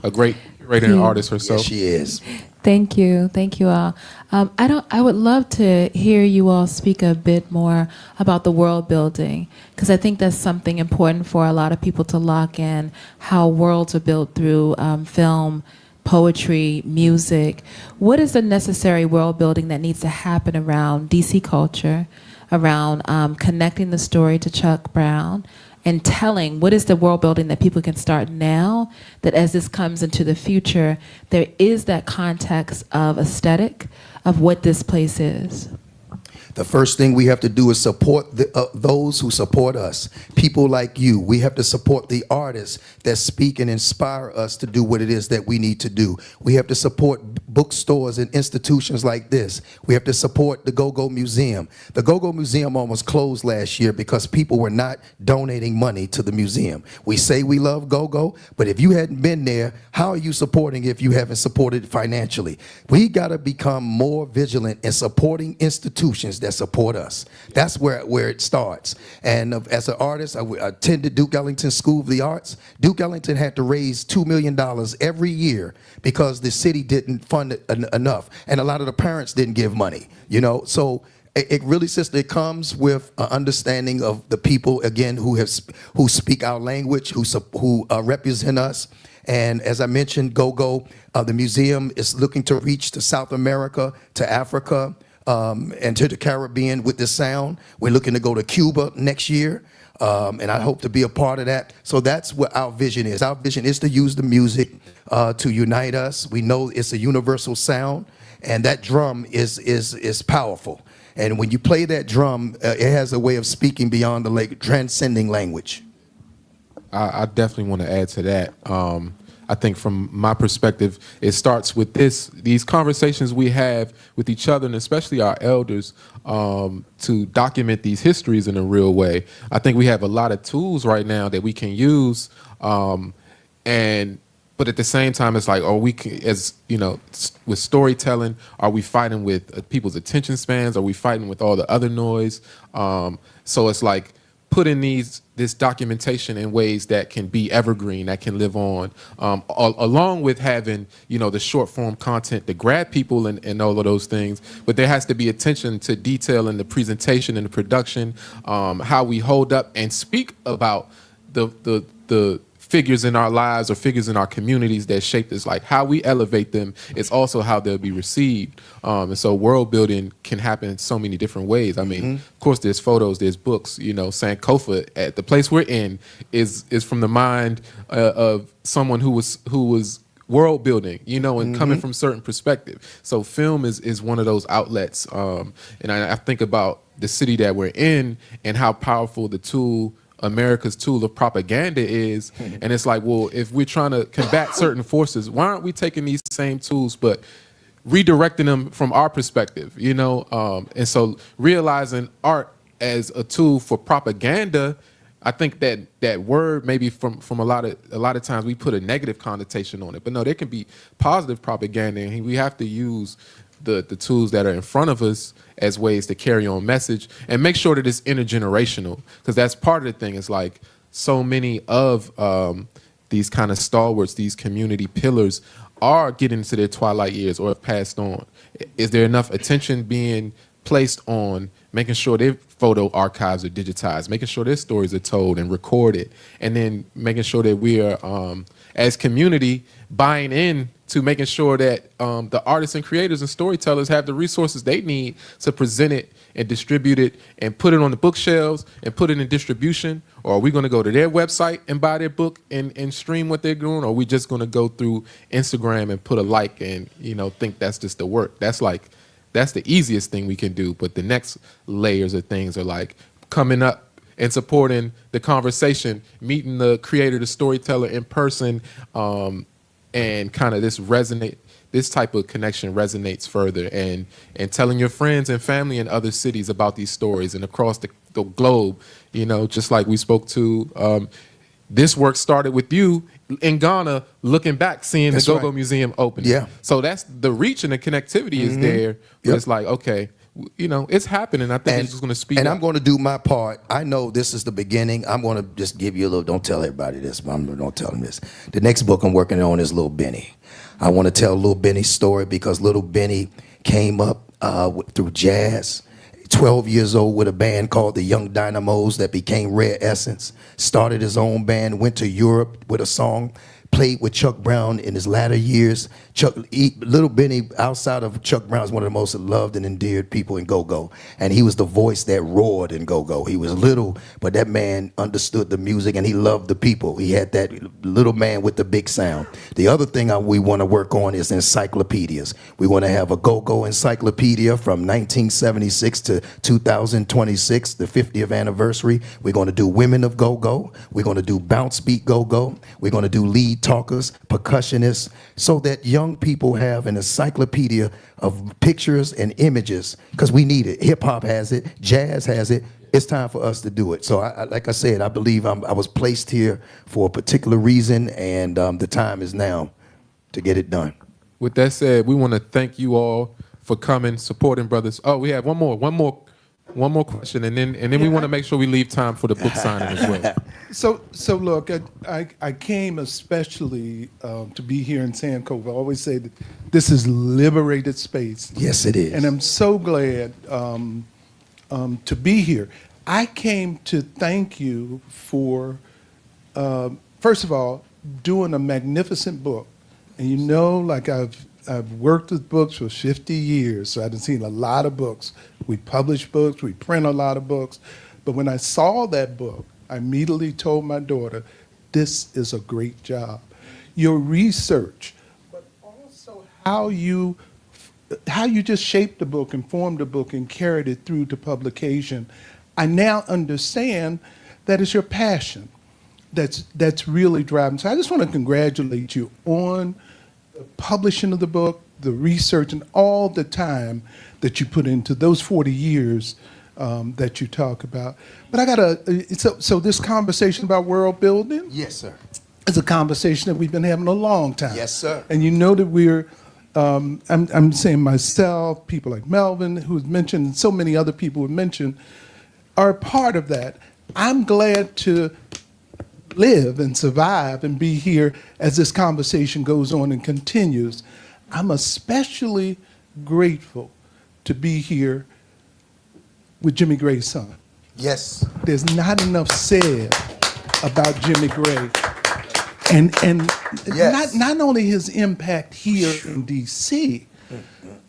a great curator and artist herself. Yes, she is. Thank you all. I would love to hear you all speak a bit more about the world building, because I think that's something important for a lot of people to lock in, how worlds are built through film, poetry, music. What is the necessary world building that needs to happen around DC culture, around connecting the story to Chuck Brown, and telling what is the world building that people can start now, that as this comes into the future, there is that context of aesthetic of what this place is? The first thing we have to do is support those who support us. People like you. We have to support the artists that speak and inspire us to do what it is that we need to do. We have to support bookstores and institutions like this. We have to support the Go-Go Museum. The Go-Go Museum almost closed last year because people were not donating money to the museum. We say we love Go-Go, but if you hadn't been there, how are you supporting if you haven't supported financially? We got to become more vigilant in supporting institutions that support us. That's where it starts. And as an artist, I attended Duke Ellington School of the Arts. Duke Ellington had to raise $2 million every year because the city didn't fund it enough, and a lot of the parents didn't give money. So it really, sister, it comes with an understanding of the people again who speak our language, who represent us. And as I mentioned, Go-Go, the museum is looking to reach to South America, to Africa, and to the Caribbean with this sound. We're looking to go to Cuba next year, and I hope to be a part of that. So that's what our vision is. Our vision is to use the music to unite us. We know it's a universal sound, and that drum is powerful. And when you play that drum, it has a way of speaking beyond the transcending language. I definitely want to add to that. I think from my perspective, it starts with these conversations we have with each other, and especially our elders, to document these histories in a real way. I think we have a lot of tools right now that we can use, and but at the same time, it's like, as you know, with storytelling, are we fighting with people's attention spans? Are we fighting with all the other noise? So it's like putting this documentation in ways that can be evergreen, that can live on, along with having, you know, the short form content to grab people and all of those things. But there has to be attention to detail in the presentation and the production, how we hold up and speak about the figures in our lives or figures in our communities that shape us. Like how we elevate them is also how they'll be received. And so world building can happen in so many different ways. I mean, of course, there's photos, there's books. You know, Sankofa at the place we're in is from the mind of someone who was world building, you know, and coming from certain perspective. So film is one of those outlets. And I think about the city that we're in and how powerful America's tool of propaganda is. And it's like, well, if we're trying to combat certain forces, why aren't we taking these same tools but redirecting them from our perspective, you know? And so realizing art as a tool for propaganda, I think that word maybe from a lot of times we put a negative connotation on it, but no, there can be positive propaganda, and we have to use the tools that are in front of us as ways to carry on message and make sure that it's intergenerational, because that's part of the thing. It's like so many of these kind of stalwarts, these community pillars are getting into their twilight years or have passed on. Is there enough attention being placed on making sure their photo archives are digitized, making sure their stories are told and recorded, and then making sure that we are, as community, buying in to making sure that the artists and creators and storytellers have the resources they need to present it and distribute it and put it on the bookshelves and put it in distribution? Or are we going to go to their website and buy their book and stream what they're doing? Or are we just going to go through Instagram and put a like and, you know, think that's just the work? That's the easiest thing we can do. But the next layers of things are like coming up and supporting the conversation, meeting the creator, the storyteller in person, and kind of this type of connection resonates further, and telling your friends and family in other cities about these stories and across the globe, you know, just like we spoke to. This work started with you in Ghana, looking back, seeing That's the Go-Go right. Museum open. Yeah. So that's the reach and the connectivity is there. But Yep. it's like, okay, you know, it's happening. I think it's just going to speed And up. I'm going to do my part. I know this is the beginning. I'm going to just give you a little, don't tell everybody this, but don't tell them this. The next book I'm working on is Little Benny. I want to tell Little Benny's story because Little Benny came up through jazz. 12 years old with a band called the Young Dynamos that became Rare Essence. Started his own band, went to Europe with a song, played with Chuck Brown in his latter years. Little Benny, outside of Chuck Brown, is one of the most loved and endeared people in go-go. And he was the voice that roared in go-go. He was little, but that man understood the music and he loved the people. He had that little man with the big sound. The other thing we want to work on is encyclopedias. We want to have a go-go encyclopedia from 1976 to 2026, the 50th anniversary. We're going to do Women of Go-Go. We're going to do Bounce Beat Go-Go. We're going to do lead talkers, percussionists, so that young people have an encyclopedia of pictures and images, because we need it. Hip hop has it, jazz has it. It's time for us to do it. So, like I said, I believe I was placed here for a particular reason, and the time is now to get it done. With that said, we want to thank you all for coming, supporting brothers. Oh, we have one more question, and then we want to make sure we leave time for the book signing as well. So look, I came especially to be here in Sankofa. I always say that this is liberated space. Yes, it is. And I'm so glad to be here. I came to thank you for, first of all, doing a magnificent book. And you know, like I've worked with books for 50 years, so I've seen a lot of books. We publish books, we print a lot of books. But when I saw that book, I immediately told my daughter, this is a great job. Your research, but also how you just shaped the book and formed the book and carried it through to publication. I now understand that is your passion. that's really driving. So I just want to congratulate you on the publishing of the book, the research, and all the time that you put into those 40 years that you talk about. But I got so this conversation about world building. Yes, sir. It's a conversation that we've been having a long time. Yes, sir. And you know that we're, I'm saying myself, people like Melvin, who's mentioned, and so many other people who mentioned, are a part of that. I'm glad to live and survive and be here as this conversation goes on and continues. I'm especially grateful to be here with Jimmy Gray's son. Yes. There's not enough said about Jimmy Gray. And Yes. not only his impact here in D.C.,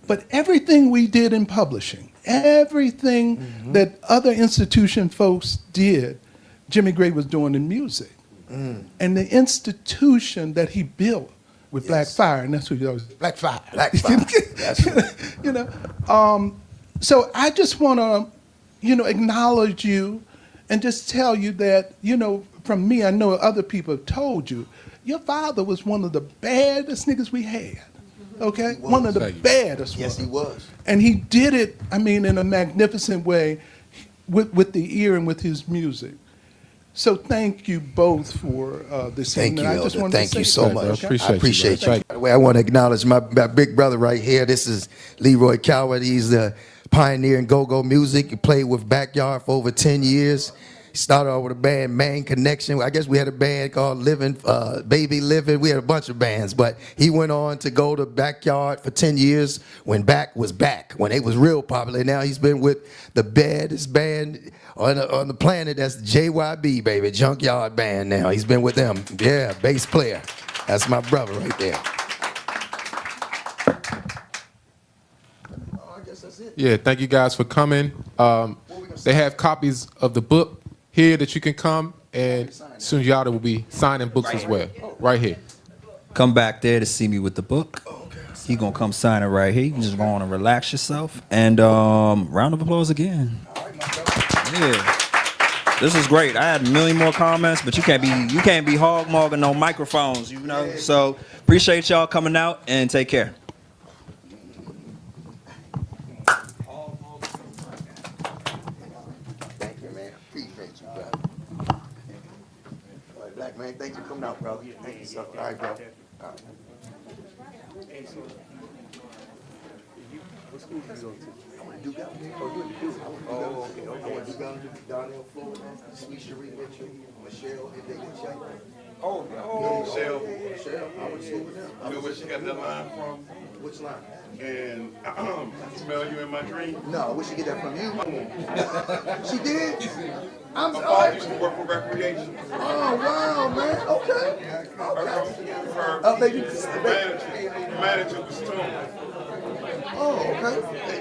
but everything we did in publishing, everything that other institution folks did, Jimmy Gray was doing in music. And the institution that he built with Black Fire, and that's what he always, Black Fire. Black Fire. That's right. You know, so I just want to, acknowledge you and just tell you that, from me, I know other people have told you, your father was one of the baddest niggas we had. Okay? One of the Thank you. baddest Yes, ones. he was. And he did it, in a magnificent way with the ear and with his music. So thank you both for this Thank evening. you, I just Elder. wanted to Thank say you so that, much. okay? Appreciate I you, appreciate brother. you. By the way, I want to acknowledge my big brother right here. This is Leroy Coward. He's the pioneer in go-go music. He played with Backyard for over 10 years. He started off with a band, Man Connection. I guess we had a band called Baby Living. We had a bunch of bands, but he went on to go to Backyard for 10 years when Back was back, when it was real popular. Now he's been with the baddest band on the planet. That's JYB, baby, Junkyard Band now. He's been with them. Yeah, bass player. That's my brother right there. Oh, I guess that's it. Yeah, thank you guys for coming. They have copies of the book here that you can come, and Sundiata will be signing books as well, right here. Come back there to see me with the book. He gonna come sign it right here. You can just go on and relax yourself. And round of applause again. Yeah. This is great. I had a million more comments, but you can't be hog-mogging no microphones, So appreciate y'all coming out and take care. Thank you, man. Appreciate you, brother. All right, Black man, thanks for coming out, brother. Thank you, sir. All right, bro. All right. What school did you go to? I went to Duke. Oh, you went to Duke. Oh, okay. I went to Duke, Donnell, Florida. Sweet Cherie Mitchell, Michelle, and they get checked. Oh, Michelle. Michelle. I went to school with them. You know where she got that line from? Which line? And smell you in my dream. No, where'd she get that from you? She did? I'm My father sorry. used to work for recreation. Oh, wow, man. Okay. Okay. Baby. The manager was Tom. Oh, okay.